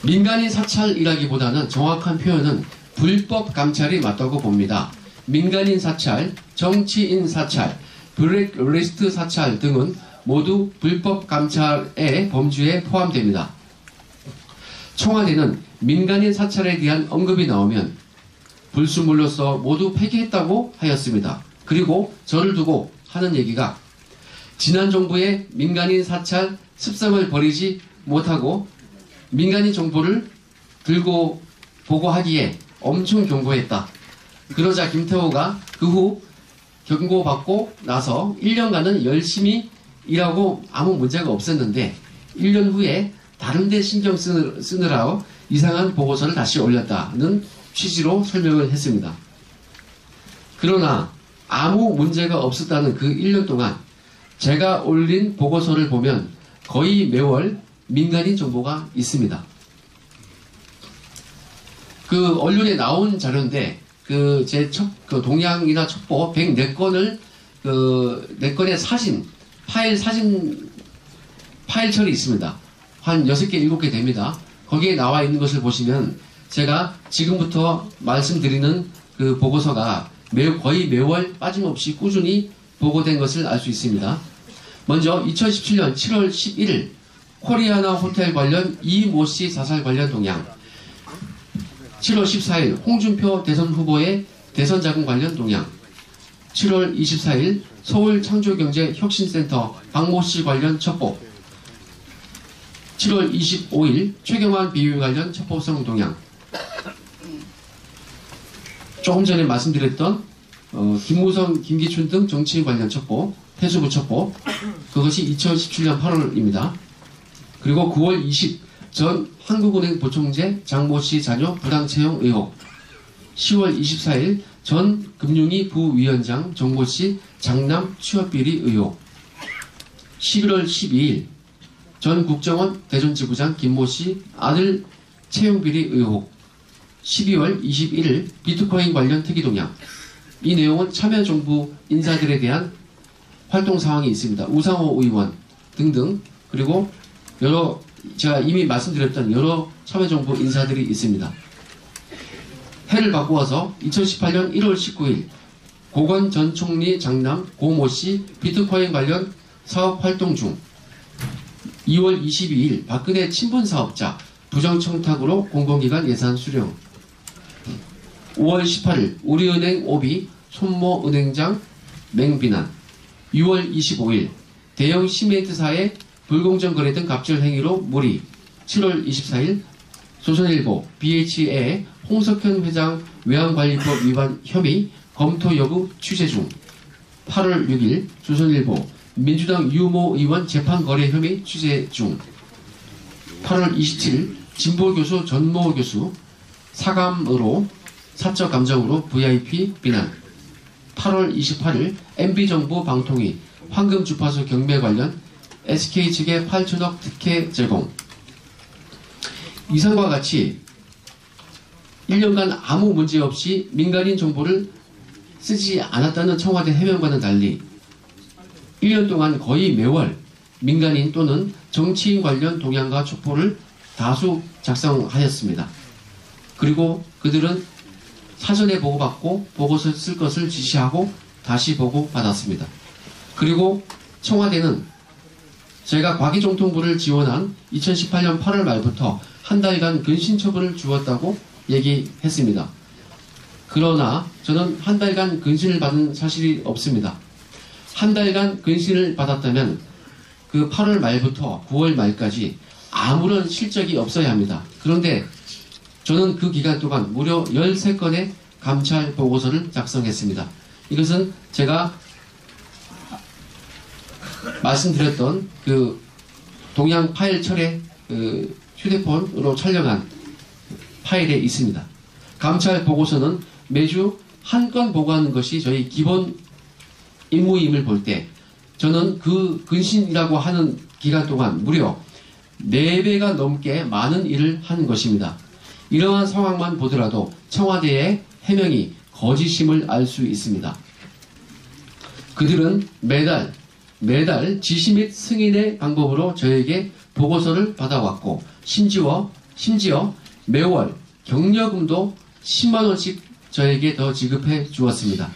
민간인 사찰이라기보다는 정확한 표현은 불법 감찰이 맞다고 봅니다. 민간인 사찰, 정치인 사찰, 블랙리스트 사찰 등은 모두 불법 감찰의 범주에 포함됩니다. 청와대는 민간인 사찰에 대한 언급이 나오면 불순물로서 모두 폐기했다고 하였습니다. 그리고 저를 두고 하는 얘기가 지난 정부의 민간인 사찰 습성을 버리지 못하고 민간인 정보를 들고 보고하기에 엄청 경고했다. 그러자 김태호가 그 후 경고받고 나서 1년간은 열심히 일하고 아무 문제가 없었는데 1년 후에 다른 데 신경 쓰느라 이상한 보고서를 다시 올렸다는 취지로 설명을 했습니다. 그러나 아무 문제가 없었다는 그 1년 동안 제가 올린 보고서를 보면 거의 매월 민간인 정보가 있습니다. 그 언론에 나온 자료인데 제 동향이나 첩보 104건을 4건의 사진 파일철이 있습니다. 한 6개, 7개 됩니다. 거기에 나와 있는 것을 보시면 제가 지금부터 말씀드리는 그 보고서가 거의 매월 빠짐없이 꾸준히 보고된 것을 알 수 있습니다. 먼저 2017년 7월 11일 코리아나 호텔 관련 이모 씨 자살 관련 동향, 7월 14일 홍준표 대선 후보의 대선 자금 관련 동향, 7월 24일 서울 창조경제혁신센터 박모 씨 관련 첩보, 7월 25일 최경환 비위 관련 첩보성 동향, 조금 전에 말씀드렸던 김무성, 김기춘 등 정치인 관련 첩보, 해수부 첩보, 그것이 2017년 8월입니다. 그리고 9월 20 전 한국은행 부총재 장모 씨 자녀 부당 채용 의혹, 10월 24일 전 금융위 부위원장 정모 씨 장남 취업비리 의혹, 11월 12일 전 국정원 대전지부장 김모 씨 아들 채용비리 의혹, 12월 21일 비트코인 관련 특이 동향. 이 내용은 참여정부 인사들에 대한 활동 상황이 있습니다. 우상호 의원 등등, 그리고 제가 이미 말씀드렸던 여러 참여정부 인사들이 있습니다. 해를 바꾸어서 2018년 1월 19일 고건 전 총리 장남 고모 씨 비트코인 관련 사업 활동 중, 2월 22일 박근혜 친분사업자 부정청탁으로 공공기관 예산 수령. 5월 18일 우리은행 오비 손모 은행장 맹비난. 6월 25일 대형 시멘트사의 불공정 거래 등 갑질 행위로 물의. 7월 24일 조선일보 BHA 홍석현 회장 외환관리법 위반 혐의 검토 여부 취재 중. 8월 6일 조선일보 민주당 유모 의원 재판 거래 혐의 취재 중. 8월 27일 진보교수 전모 교수 사감으로 사적 감정으로 VIP 비난. 8월 28일 MB정부 방통위 황금주파수 경매 관련 SK 측의 8천억 특혜 제공. 이상과 같이 1년간 아무 문제 없이 민간인 정보를 쓰지 않았다는 청와대 해명과는 달리 1년 동안 거의 매월 민간인 또는 정치인 관련 동향과 촉보를 다수 작성하였습니다. 그리고 그들은 사전에 보고받고 보고서를 쓸 것을 지시하고 다시 보고받았습니다. 그리고 청와대는 제가 과기정통부를 지원한 2018년 8월 말부터 한 달간 근신처분을 주었다고 얘기했습니다. 그러나 저는 한 달간 근신을 받은 사실이 없습니다. 한 달간 근신을 받았다면 그 8월 말부터 9월 말까지 아무런 실적이 없어야 합니다. 그런데 저는 그 기간 동안 무려 13건의 감찰 보고서를 작성했습니다. 이것은 제가 말씀드렸던 그 동양 파일 철의 그 휴대폰으로 촬영한 파일에 있습니다. 감찰 보고서는 매주 한 건 보고하는 것이 저희 기본 임무임을 볼 때 저는 그 근신이라고 하는 기간 동안 무려 4배가 넘게 많은 일을 한 것입니다. 이러한 상황만 보더라도 청와대의 해명이 거짓임을 알 수 있습니다. 그들은 매달 지시 및 승인의 방법으로 저에게 보고서를 받아왔고 심지어 매월 격려금도 10만원씩 저에게 더 지급해 주었습니다.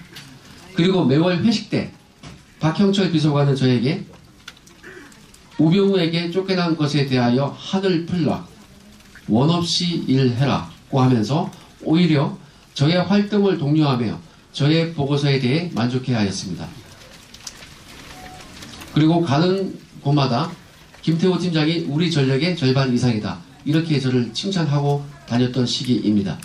그리고 매월 회식 때 박형철 비서관은 저에게 우병우에게 쫓겨난 것에 대하여 한을 풀라, 원 없이 일해라고 하면서 오히려 저의 활동을 독려하며 저의 보고서에 대해 만족해 하였습니다. 그리고 가는 곳마다 김태호 팀장이 우리 전력의 절반 이상이다, 이렇게 저를 칭찬하고 다녔던 시기입니다.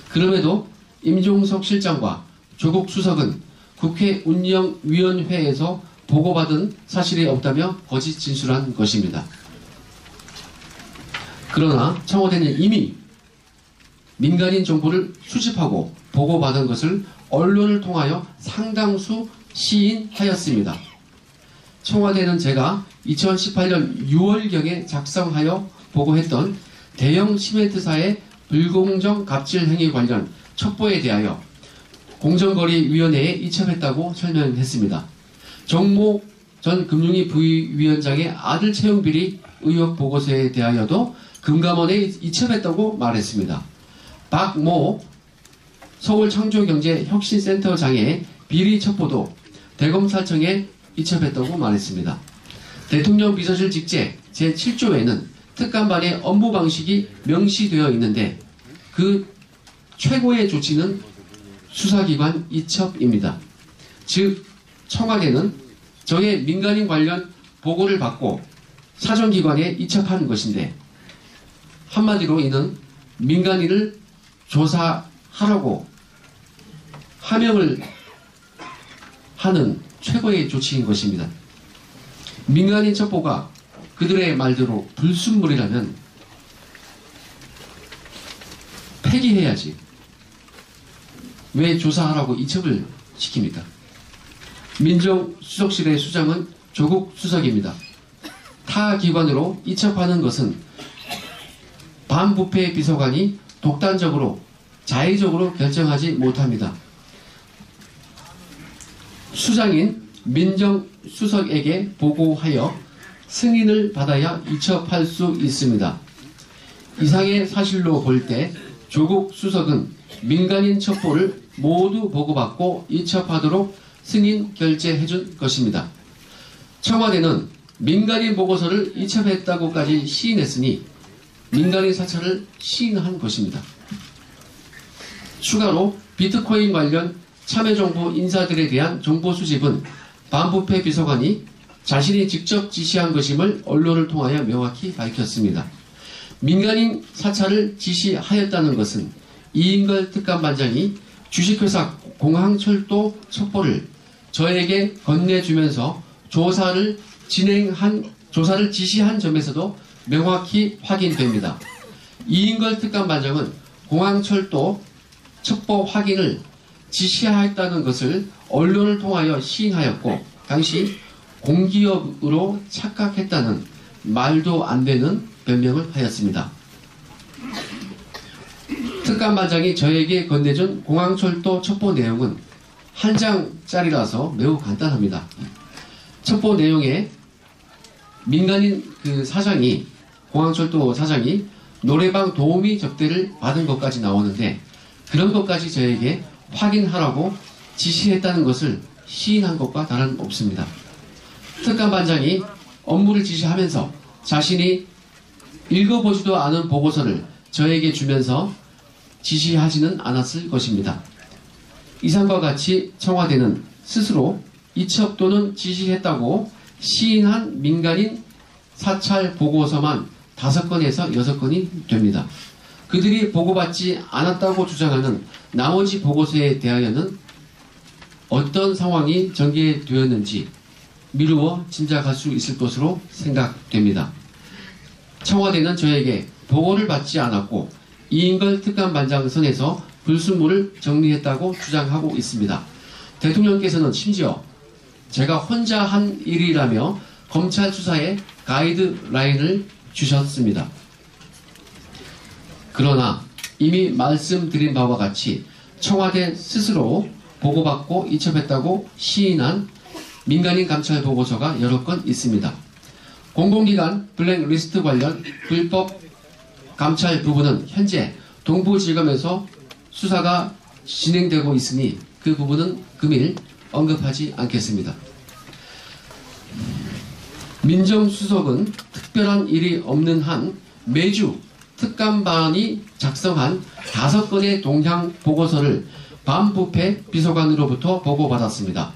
그럼에도 임종석 실장과 조국 수석은 국회 운영위원회에서 보고받은 사실이 없다며 거짓 진술한 것입니다. 그러나 청와대는 이미 민간인 정보를 수집하고 보고받은 것을 언론을 통하여 상당수 시인하였습니다. 청와대는 제가 2018년 6월경에 작성하여 보고했던 대형 시멘트사의 불공정 갑질 행위 관련 첩보에 대하여 공정거래위원회에 이첩했다고 설명했습니다. 정모 전 금융위 부위원장의 아들 채용 비리 의혹 보고서에 대하여도 금감원에 이첩했다고 말했습니다. 박모 서울창조경제혁신센터장의 비리 첩보도 대검찰청에 이첩했다고 말했습니다. 대통령 비서실 직제 제7조에는 특감반의 업무 방식이 명시되어 있는데 그 최고의 조치는 수사기관 이첩입니다. 즉 청와대는 저의 민간인 관련 보고를 받고 사정기관에 이첩하는 것인데 한마디로 이는 민간인을 조사하라고 하명을 하는 최고의 조치인 것입니다. 민간인 첩보가 그들의 말대로 불순물이라면 폐기해야지 왜 조사하라고 이첩을 시킵니까? 민정수석실의 수장은 조국 수석입니다. 타 기관으로 이첩하는 것은 반부패 비서관이 독단적으로 자의적으로 결정하지 못합니다. 수장인 민정수석에게 보고하여 승인을 받아야 이첩할 수 있습니다. 이상의 사실로 볼 때 조국 수석은 민간인 첩보를 모두 보고받고 이첩하도록 승인 결재해준 것입니다. 청와대는 민간인 보고서를 이첩했다고까지 시인했으니 민간인 사찰을 시인한 것입니다. 추가로 비트코인 관련 참여정부 인사들에 대한 정보 수집은 반부패 비서관이 자신이 직접 지시한 것임을 언론을 통하여 명확히 밝혔습니다. 민간인 사찰을 지시하였다는 것은 이인걸 특감반장이 주식회사 공항철도 첩보를 저에게 건네주면서 조사를 지시한 점에서도 명확히 확인됩니다. 이인걸 특감반장은 공항철도 첩보 확인을 지시하였다는 것을 언론을 통하여 시인하였고 당시 공기업으로 착각했다는 말도 안 되는 변명을 하였습니다. 특감반장이 저에게 건네준 공항철도 첩보 내용은 한 장짜리라서 매우 간단합니다. 첩보 내용에 민간인 사장이 공항철도 사장이 노래방 도우미 접대를 받은 것까지 나오는데 그런 것까지 저에게 확인하라고 지시했다는 것을 시인한 것과 다름없습니다. 특감반장이 업무를 지시하면서 자신이 읽어보지도 않은 보고서를 저에게 주면서 지시하지는 않았을 것입니다. 이상과 같이 청와대는 스스로 이첩 또는 지시했다고 시인한 민간인 사찰 보고서만 5건에서 6건이 됩니다. 그들이 보고받지 않았다고 주장하는 나머지 보고서에 대하여는 어떤 상황이 전개되었는지 미루어 짐작할 수 있을 것으로 생각됩니다. 청와대는 저에게 보고를 받지 않았고 이인걸 특감반장 선에서 불순물을 정리했다고 주장하고 있습니다. 대통령께서는 심지어 제가 혼자 한 일이라며 검찰 수사에 가이드라인을 주셨습니다. 그러나 이미 말씀드린 바와 같이 청와대 스스로 보고받고 이첩했다고 시인한 민간인 감찰 보고서가 여러 건 있습니다. 공공기관 블랙리스트 관련 불법 감찰 부분은 현재 동부지검에서 수사가 진행되고 있으니 그 부분은 금일 언급하지 않겠습니다. 민정수석은 특별한 일이 없는 한 매주 특감반이 작성한 5건의 동향 보고서를 반부패 비서관으로부터 보고받았습니다.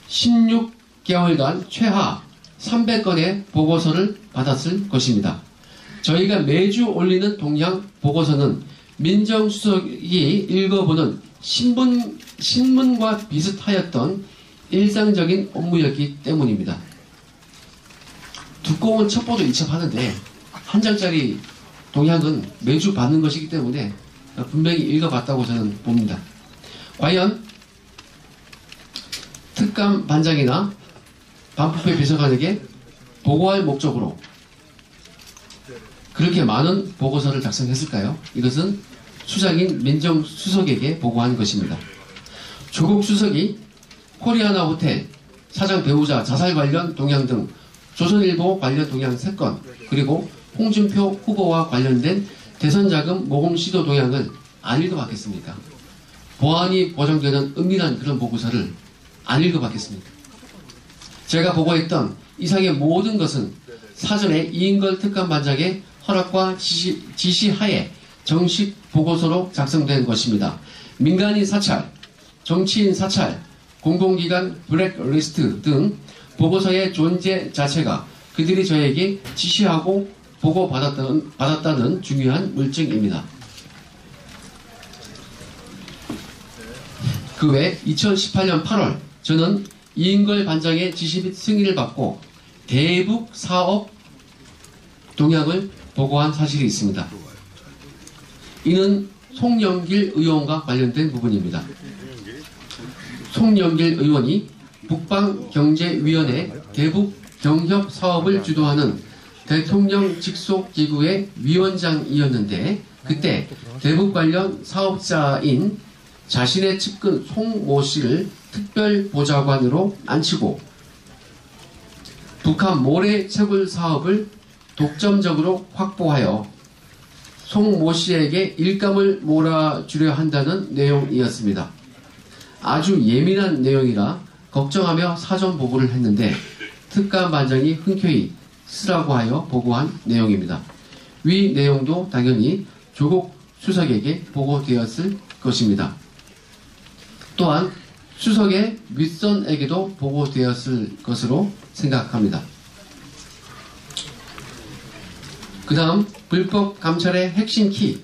16개월간 최하 300건의 보고서를 받았을 것입니다. 저희가 매주 올리는 동향 보고서는 민정수석이 읽어보는 신문과 비슷하였던 일상적인 업무였기 때문입니다. 두꺼운 첩보도 이첩하는데 한 장짜리 동향은 매주 받는 것이기 때문에 분명히 읽어봤다고 저는 봅니다. 과연 특감 반장이나 반부패 비서관에게 보고할 목적으로 그렇게 많은 보고서를 작성했을까요? 이것은 수장인 민정수석에게 보고한 것입니다. 조국 수석이 코리아나 호텔 사장 배우자 자살 관련 동향 등 조선일보 관련 동향 3건 그리고 홍준표 후보와 관련된 대선자금 모금 시도 동향을 안 읽어봤겠습니까? 보안이 보장되는 은밀한 그런 보고서를 안 읽어봤겠습니까? 제가 보고했던 이상의 모든 것은 사전에 이인걸 특감반장의 허락과 지시하에 정식 보고서로 작성된 것입니다. 민간인 사찰, 정치인 사찰, 공공기관 블랙리스트 등 보고서의 존재 자체가 그들이 저에게 지시하고 보고받았다는 중요한 물증입니다. 그 외 2018년 8월 저는 이인걸 반장의 지시 및 승인을 받고 대북 사업 동향을 보고한 사실이 있습니다. 이는 송영길 의원과 관련된 부분입니다. 송영길 의원이 북방경제위원회 대북 경협 사업을 주도하는 대통령 직속 기구의 위원장이었는데 그때 대북 관련 사업자인 자신의 측근 송모 씨를 특별보좌관으로 앉히고 북한 모래 채굴 사업을 독점적으로 확보하여 송모 씨에게 일감을 몰아주려 한다는 내용이었습니다. 아주 예민한 내용이라 걱정하며 사전 보고를 했는데 특감반장이 흔쾌히 쓰라고 하여 보고한 내용입니다. 위 내용도 당연히 조국 수석에게 보고되었을 것입니다. 또한 수석의 윗선에게도 보고되었을 것으로 생각합니다. 그 다음 불법 감찰의 핵심 키,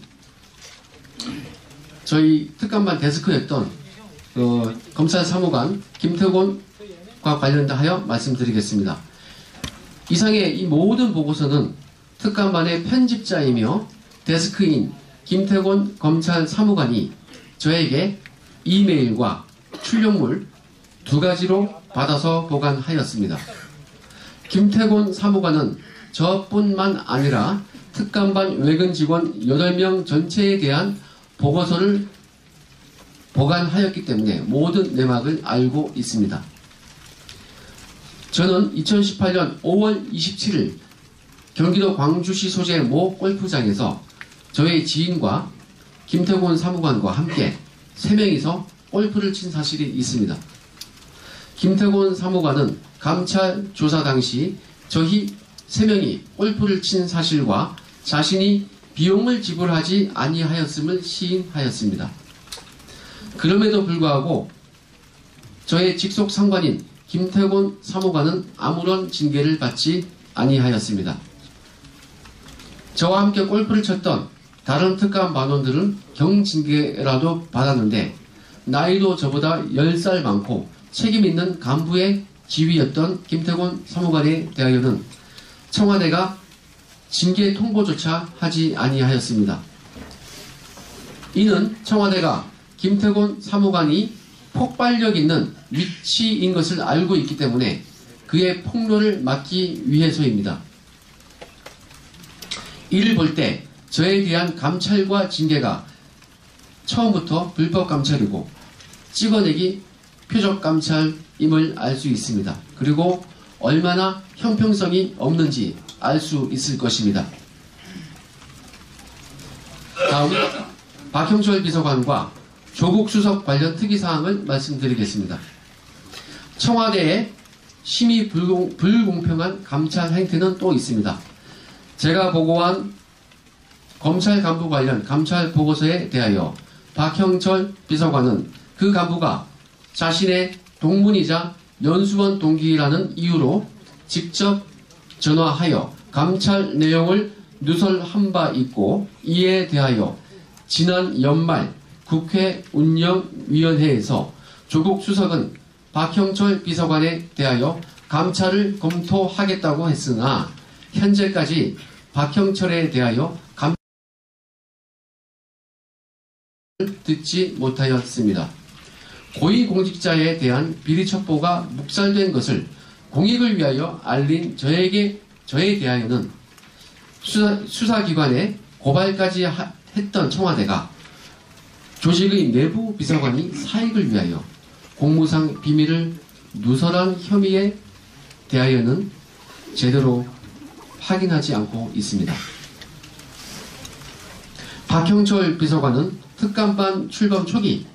저희 특감반 데스크였던 검찰사무관 김태곤과 관련하여 말씀드리겠습니다. 이상의 이 모든 보고서는 특감반의 편집자이며 데스크인 김태곤 검찰사무관이 저에게 이메일과 출력물 2가지로 받아서 보관하였습니다. 김태곤 사무관은 저뿐만 아니라 특감반 외근 직원 8명 전체에 대한 보고서를 보관하였기 때문에 모든 내막을 알고 있습니다. 저는 2018년 5월 27일 경기도 광주시 소재 모 골프장에서 저의 지인과 김태곤 사무관과 함께 3명이서 골프를 친 사실이 있습니다. 김태곤 사무관은 감찰 조사 당시 저희 3명이 골프를 친 사실과 자신이 비용을 지불하지 아니하였음을 시인하였습니다. 그럼에도 불구하고 저의 직속 상관인 김태곤 사무관은 아무런 징계를 받지 아니하였습니다. 저와 함께 골프를 쳤던 다른 특감 반원들은 경징계라도 받았는데 나이도 저보다 10살 많고 책임있는 간부의 지위였던 김태곤 사무관에 대하여는 청와대가 징계 통보조차 하지 아니하였습니다. 이는 청와대가 김태곤 사무관이 폭발력 있는 위치인 것을 알고 있기 때문에 그의 폭로를 막기 위해서입니다. 이를 볼 때 저에 대한 감찰과 징계가 처음부터 불법 감찰이고 찍어내기 표적 감찰임을 알 수 있습니다. 그리고 얼마나 형평성이 없는지 알 수 있을 것입니다. 다음 박형철 비서관과 조국 수석 관련 특이사항을 말씀드리겠습니다. 청와대의 심히 불공평한 감찰 행태는 또 있습니다. 제가 보고한 검찰 간부 관련 감찰 보고서에 대하여 박형철 비서관은 그 간부가 자신의 동문이자 연수원 동기라는 이유로 직접 전화하여 감찰 내용을 누설한 바 있고, 이에 대하여 지난 연말 국회 운영위원회에서 조국 수석은 박형철 비서관에 대하여 감찰을 검토하겠다고 했으나 현재까지 박형철에 대하여 감찰을 듣지 못하였습니다. 고위공직자에 대한 비리 첩보가 묵살된 것을 공익을 위하여 알린 저에 대하여는 수사기관에 고발까지 했던 청와대가 조직의 내부 비서관이 사익을 위하여 공무상 비밀을 누설한 혐의에 대하여는 제대로 확인하지 않고 있습니다. 박형철 비서관은 특감반 출범 초기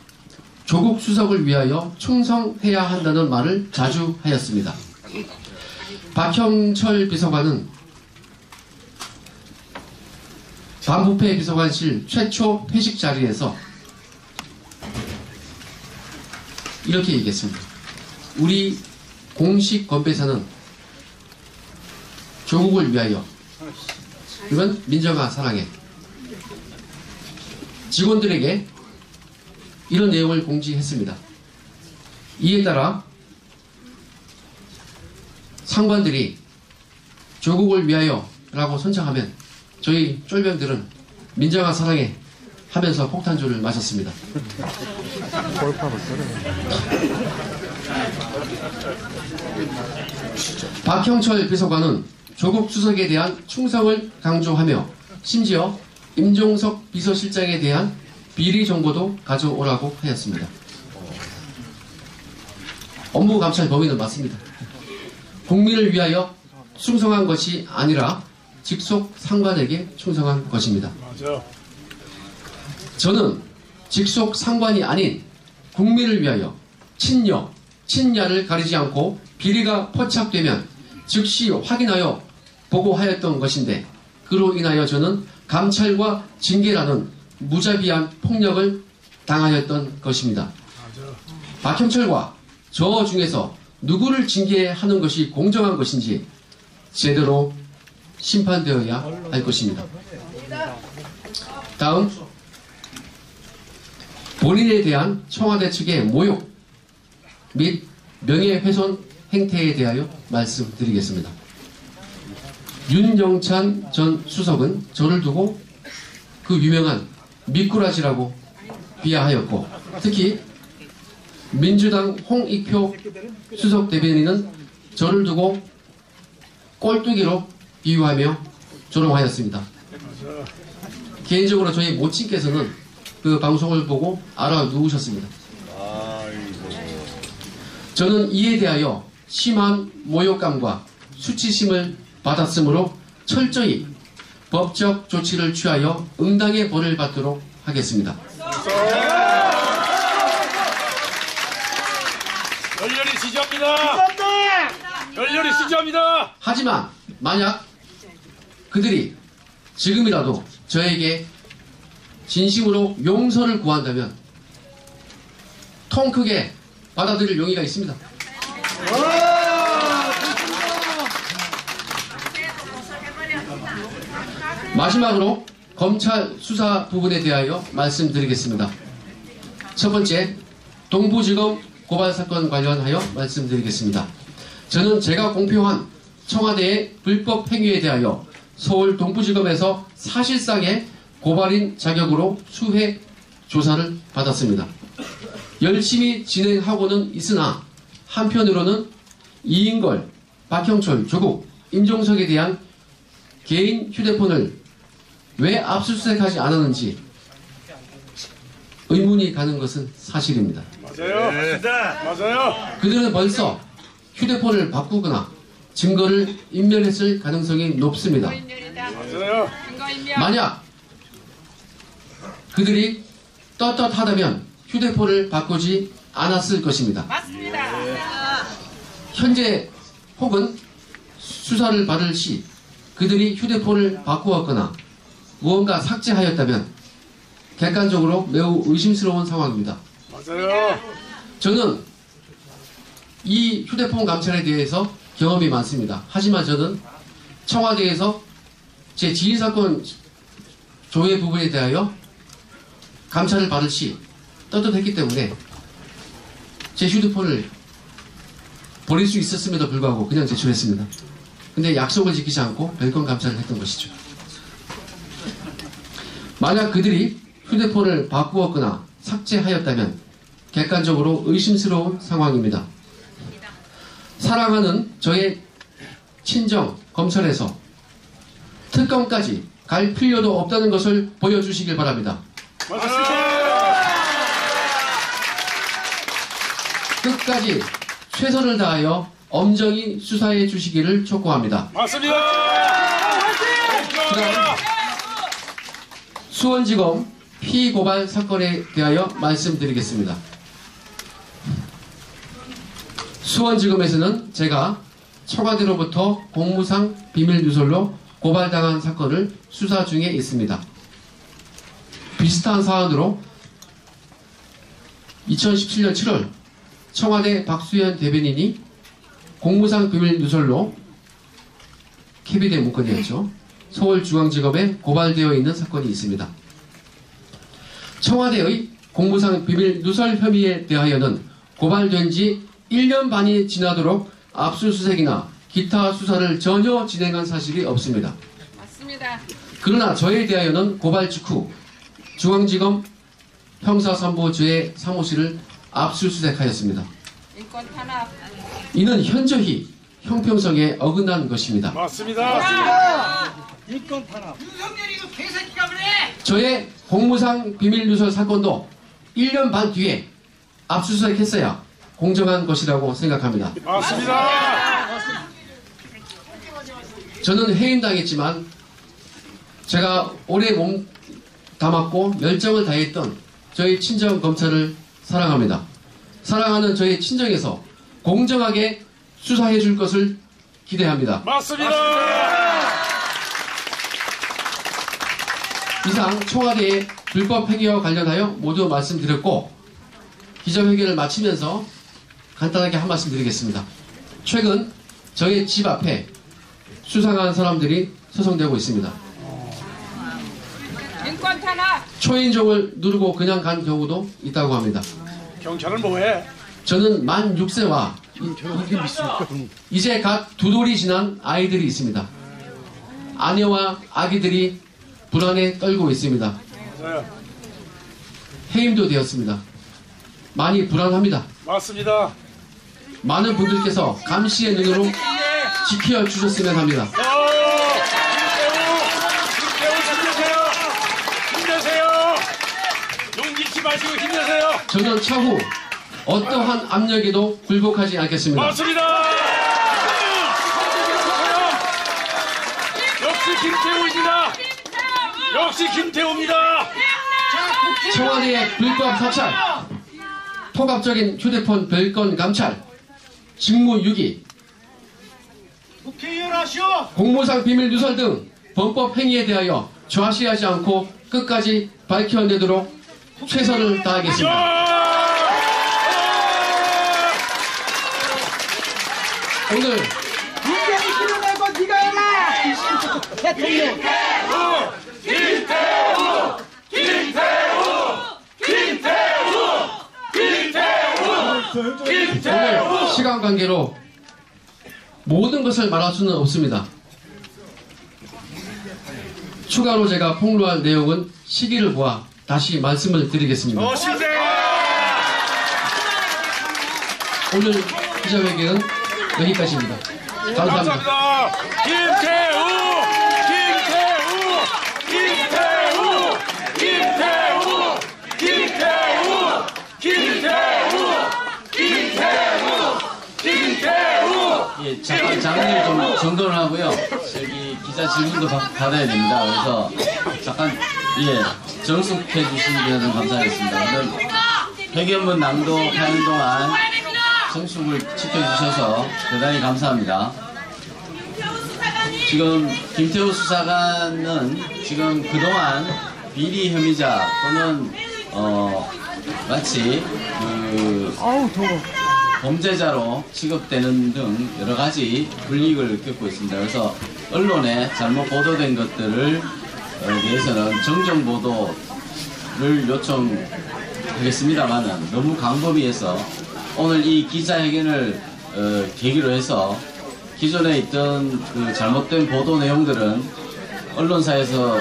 조국 수석을 위하여 충성해야 한다는 말을 자주 하였습니다. 박형철 비서관은 반부패 비서관실 최초 회식 자리에서 이렇게 얘기했습니다. 우리 공식 건배사는 조국을 위하여, 이건 민정아 사랑해, 직원들에게 이런 내용을 공지했습니다. 이에 따라 상관들이 조국을 위하여 라고 선창하면 저희 쫄병들은 민정아 사랑해 하면서 폭탄주를 마셨습니다. 박형철 비서관은 조국 수석에 대한 충성을 강조하며 심지어 임종석 비서실장에 대한 비리 정보도 가져오라고 하였습니다. 업무 감찰 범위는 맞습니다. 국민을 위하여 충성한 것이 아니라 직속 상관에게 충성한 것입니다. 저는 직속 상관이 아닌 국민을 위하여 친여, 친야를 가리지 않고 비리가 포착되면 즉시 확인하여 보고하였던 것인데 그로 인하여 저는 감찰과 징계라는 무자비한 폭력을 당하였던 것입니다. 박형철과 저 중에서 누구를 징계하는 것이 공정한 것인지 제대로 심판되어야 할 것입니다. 다음, 본인에 대한 청와대 측의 모욕 및 명예훼손 행태에 대하여 말씀드리겠습니다. 윤영찬 전 수석은 저를 두고 그 유명한 미꾸라지라고 비하하였고, 특히 민주당 홍익표 수석 대변인은 저를 두고 꼴뚜기로 비유하며 조롱하였습니다. 개인적으로 저희 모친께서는 그 방송을 보고 알아누우셨습니다. 저는 이에 대하여 심한 모욕감과 수치심을 받았으므로 철저히 법적 조치를 취하여 응당의 벌을 받도록 하겠습니다. 열렬히 지지합니다. 열렬히 지지합니다. 하지만 만약 그들이 지금이라도 저에게 진심으로 용서를 구한다면 통 크게 받아들일 용의가 있습니다. 마지막으로 검찰 수사 부분에 대하여 말씀드리겠습니다. 첫 번째, 동부지검 고발 사건 관련하여 말씀드리겠습니다. 저는 제가 공표한 청와대의 불법 행위에 대하여 서울 동부지검에서 사실상의 고발인 자격으로 수회 조사를 받았습니다. 열심히 진행하고는 있으나 한편으로는 이인걸, 박형철, 조국, 임종석에 대한 개인 휴대폰을 왜 압수수색하지 않았는지 의문이 가는 것은 사실입니다. 맞아요. 맞아요. 그들은 벌써 휴대폰을 바꾸거나 증거를 인멸했을 가능성이 높습니다. 맞아요. 만약 그들이 떳떳하다면 휴대폰을 바꾸지 않았을 것입니다. 맞습니다. 현재 혹은 수사를 받을 시 그들이 휴대폰을 바꾸었거나 무언가 삭제하였다면 객관적으로 매우 의심스러운 상황입니다. 맞아요. 저는 이 휴대폰 감찰에 대해서 경험이 많습니다. 하지만 저는 청와대에서 제 지휘사건 조회 부분에 대하여 감찰을 받을 시 떳떳했기 때문에 제 휴대폰을 버릴 수 있었음에도 불구하고 그냥 제출했습니다. 근데 약속을 지키지 않고 별건 감찰을 했던 것이죠. 만약 그들이 휴대폰을 바꾸었거나 삭제하였다면 객관적으로 의심스러운 상황입니다. 사랑하는 저의 친정 검찰에서 특검까지 갈 필요도 없다는 것을 보여주시길 바랍니다. 끝까지 최선을 다하여 엄정히 수사해 주시기를 촉구합니다. 맞습니다. 그다음 수원지검 피고발 사건에 대하여 말씀드리겠습니다. 수원지검에서는 제가 청와대로부터 공무상 비밀 누설로 고발당한 사건을 수사 중에 있습니다. 비슷한 사안으로 2017년 7월 청와대 박수현 대변인이 공무상 비밀 누설로 캐비대 문건이었죠. 서울중앙지검에 고발되어 있는 사건이 있습니다. 청와대의 공무상 비밀 누설 혐의에 대하여는 고발된 지 1년 반이 지나도록 압수수색이나 기타 수사를 전혀 진행한 사실이 없습니다. 맞습니다. 그러나 저에 대하여는 고발 직후 중앙지검 형사3부 제 사무실을 압수수색하였습니다. 인권 탄압. 이는 현저히 형평성에 어긋난 것입니다. 맞습니다. 윤석열이 이거 개새끼가 그래. 저의 공무상 비밀 누설 사건도 1년 반 뒤에 압수수색했어야 공정한 것이라고 생각합니다. 맞습니다. 저는 해임당했지만 제가 오래 몸 담았고 열정을 다했던 저희 친정 검찰을 사랑합니다. 사랑하는 저희 친정에서 공정하게 수사해 줄 것을 기대합니다. 맞습니다. 이상 청와대의 불법 행위와 관련하여 모두 말씀드렸고 기자회견을 마치면서 간단하게 한 말씀 드리겠습니다. 최근 저희 집 앞에 수상한 사람들이 소송되고 있습니다. 인권 탄압. 초인종을 누르고 그냥 간 경우도 있다고 합니다. 경찰은 뭐해? 저는 만 6세와 이제 갓 2돌이 지난 아이들이 있습니다. 아내와 아기들이 불안에 떨고 있습니다. 맞아요. 해임도 되었습니다. 많이 불안합니다. 맞습니다. 많은 분들께서 감시의 눈으로 지켜주셨으면 합니다. 힘내세요. 힘내세요. 용기 잃지 마시고 힘내세요. 저는 차후 어떠한 압력에도 굴복하지 않겠습니다. 맞습니다. 역시 김태우입니다. 역시 김태우입니다. 청와대의 불법 사찰, 포괄적인 휴대폰 별건 감찰, 직무유기, 공무상 비밀 누설 등 범법 행위에 대하여 좌시하지 않고 끝까지 밝혀내도록 최선을 다하겠습니다. 오늘 문재인 끌어내고 네가 해라. 대통령. 오늘 시간 관계로 모든 것을 말할 수는 없습니다. 추가로 제가 폭로할 내용은 시기를 보아 다시 말씀을 드리겠습니다. 오늘 기자회견은 여기까지입니다. 감사합니다. 감사합니다. 김태우! 예, 잠깐 장례를 좀 정돈을 하고요. 저기 기자 질문도 받아야 됩니다. 그래서 잠깐 정숙해 주시면 감사하겠습니다. 오늘 회견문 낭독하는 동안 정숙을 지켜주셔서 대단히 감사합니다. 지금 김태우 수사관은 지금 그동안 비리 혐의자 또는 마치 범죄자로 취급되는 등 여러 가지 불이익을 겪고 있습니다. 그래서 언론에 잘못 보도된 것들을 대해서는 정정 보도를 요청하겠습니다만은 너무 광범위해서 오늘 이 기자회견을 계기로 해서 기존에 있던 그 잘못된 보도 내용들은 언론사에서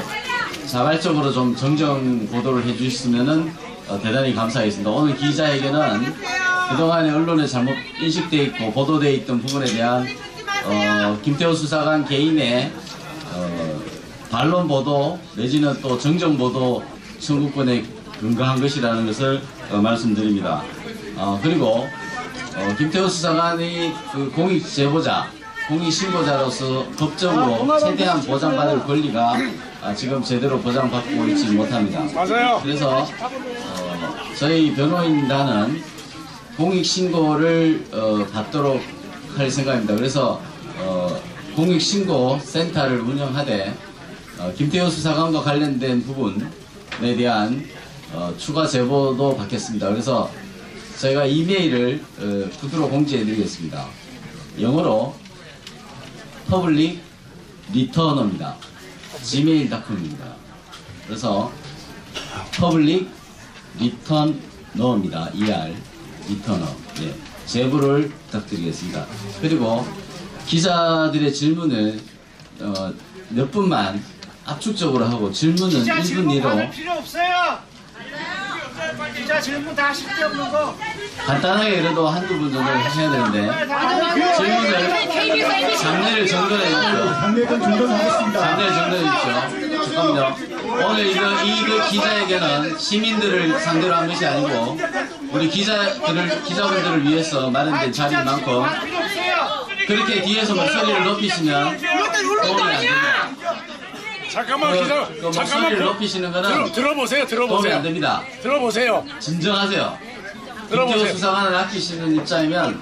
자발적으로 좀 정정 보도를 해주셨으면은 대단히 감사하겠습니다. 오늘 기자회견은 그동안에 언론에 잘못 인식되어 있고 보도되어 있던 부분에 대한 김태우 수사관 개인의 반론 보도 내지는 또 정정 보도 청구권에 근거한 것이라는 것을 말씀드립니다. 그리고 김태우 수사관이 그 공익 제보자, 공익 신고자로서 법적으로 최대한 보장받을 권리가 지금 제대로 보장받고 있지 못합니다. 맞아요. 그래서 저희 변호인단은 공익신고를 받도록 할 생각입니다. 그래서 공익신고 센터를 운영하되 김태우 수사관과 관련된 부분에 대한 추가 제보도 받겠습니다. 그래서 저희가 이메일을 구두로 공지해 드리겠습니다. 영어로 public returner입니다. gmail.com입니다. 그래서 public returner입니다. 리터너. 예, 제보를 부탁드리겠습니다. 그리고 기자들의 질문을 몇 분만 압축적으로 하고 질문은 1분 내로 필요 없어요. 기자 질문 다 하실 게 없는 거. 간단하게 그래도 한두 분 정도 하셔야 되는데 질문을 장례를 정돈해 주십시오. 장례금 정돈하겠습니다. 장례를 정돈해 주십시오. 잠깐만요. 오늘 이거 기자회견은 시민들을 상대로 한 것이 아니고 우리 기자분들을 위해서 마련된 자리인 만큼 그렇게 뒤에서 목소리를 높이시면 도움이 안 됩니다. 잠깐만 목소리를 높이시는 거는 들어보세요. 도움이 안 됩니다. 들어보세요. 진정하세요. 김태우 수사관을 아끼시는 입장이면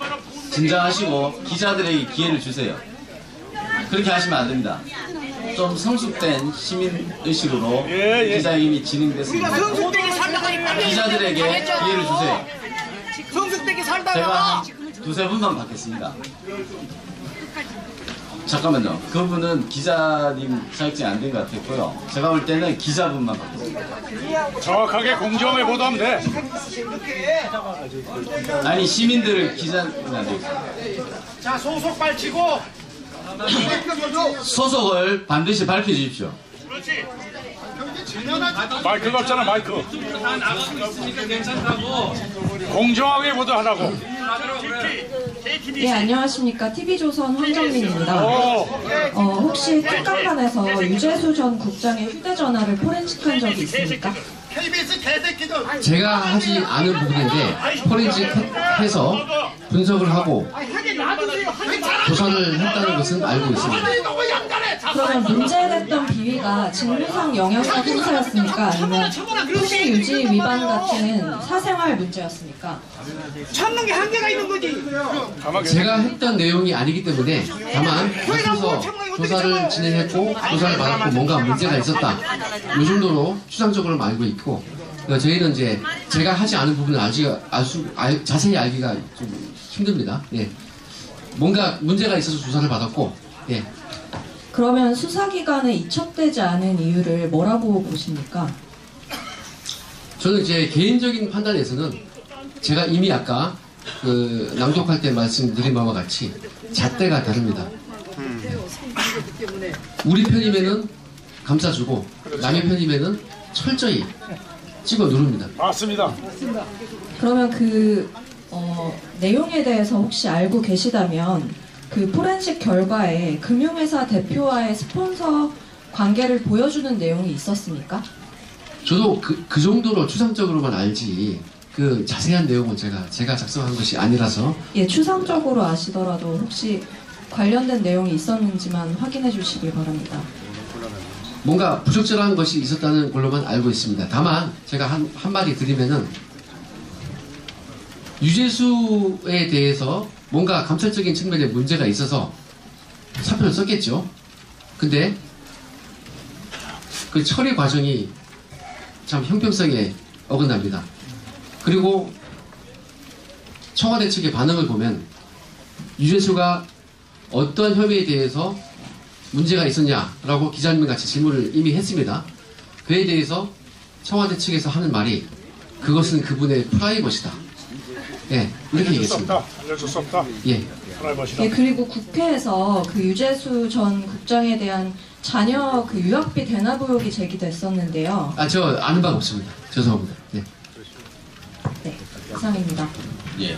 진정하시고 기자들에게 기회를 주세요. 그렇게 하시면 안 됩니다. 좀 성숙된 시민의식으로 예, 예. 기자회견이 진행됐습니다. 성숙되게 살다가 기자들에게 기회를 주세요. 성숙되게 제가 살다가 한 두세 분만 받겠습니다. 잠깐만요. 그분은 기자님 자격증이 안 된 것 같았고요. 제가 볼 때는 기자분만 받겠습니다. 정확하게 공정하게 보도하면 돼. 아니 시민들을 기자는 안 되겠습니다. 자, 소속 발치고. 소속을 반드시 밝혀주십시오. 마이크가 없잖아, 마이크. 공정하게 보도하라고. 네, 안녕하십니까. TV조선 황정민입니다. 혹시 특감반에서 유재수 전 국장의 휴대전화를 포렌식한 적이 있습니까? KBS 개새끼들. 제가 하지 않은 부분인데 포렌식해서 분석을 하고 조사를 했다는 것은 알고 있습니다. 그러면 문제됐던 비위가 직무상 영향력 행사였습니까? 아니면 품위 유지 위반 같은 사생활 문제였습니까? 참는 게 한계가 있는 거지. 제가 했던 내용이 아니기 때문에 다만 거기서 조사를 진행했고 조사를 받았고 뭔가 문제가 있었다 이 정도로 추상적으로 알고 있고 저희는 이제 제가 하지 않은 부분을 자세히 알기가 좀 힘듭니다. 예. 뭔가 문제가 있어서 조사를 받았고 예. 그러면 수사기관에 이첩되지 않은 이유를 뭐라고 보십니까? 저는 이제 개인적인 판단에서는 제가 이미 아까 낭독할 때 말씀드린 바와 같이 잣대가 다릅니다. 우리 편이면은 감싸주고 남의 편이면은 철저히 찍어 누릅니다. 맞습니다. 그러면 내용에 대해서 혹시 알고 계시다면 그 포렌식 결과에 금융회사 대표와의 스폰서 관계를 보여주는 내용이 있었습니까? 저도 그 정도로 추상적으로만 알지 그 자세한 내용은 제가 작성한 것이 아니라서 예, 추상적으로 아시더라도 혹시 관련된 내용이 있었는지만 확인해 주시기 바랍니다. 뭔가 부적절한 것이 있었다는 걸로만 알고 있습니다. 다만 제가 한마디 드리면은 유재수에 대해서 뭔가 감찰적인 측면에 문제가 있어서 사표를 썼겠죠. 근데 그 처리 과정이 참 형평성에 어긋납니다. 그리고 청와대 측의 반응을 보면 유재수가 어떤 혐의에 대해서 문제가 있었냐라고 기자님 같이 질문을 이미 했습니다. 그에 대해서 청와대 측에서 하는 말이 그것은 그분의 프라이버시다. 예, 이렇게 얘기했습니다. 알려줄 수 없다. 예. 예, 그리고 국회에서 그 유재수 전 국장에 대한 자녀 그 유학비 대납 의혹이 제기됐었는데요. 저 아는 바가 없습니다. 죄송합니다. 예. 네, 이상입니다. 예.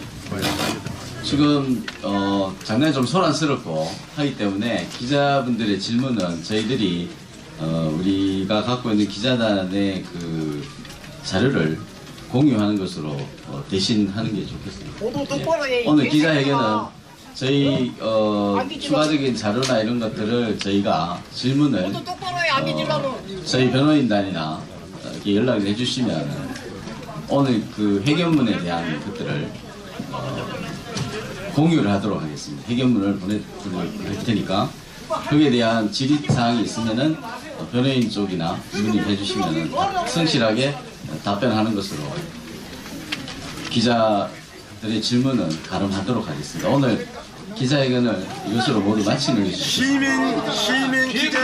지금 장난이 좀 소란스럽고 하기 때문에 기자분들의 질문은 저희들이 우리가 갖고 있는 기자단의 그 자료를 공유하는 것으로 대신 하는 게 좋겠습니다. 예. 오늘 기자회견은 저희 추가적인 자료나 이런 것들을 저희가 질문을 저희 변호인단이나 이렇게 연락을 해주시면 오늘 그 회견문에 대한 것들을 공유를 하도록 하겠습니다. 회견문을 보내드릴 테니까 거기에 대한 질의사항이 있으면은 변호인 쪽이나 문의해 주시면은 성실하게 답변하는 것으로 기자들의 질문은 가름하도록 하겠습니다. 오늘 기자회견을 이것으로 모두 마치는 것이 김태우!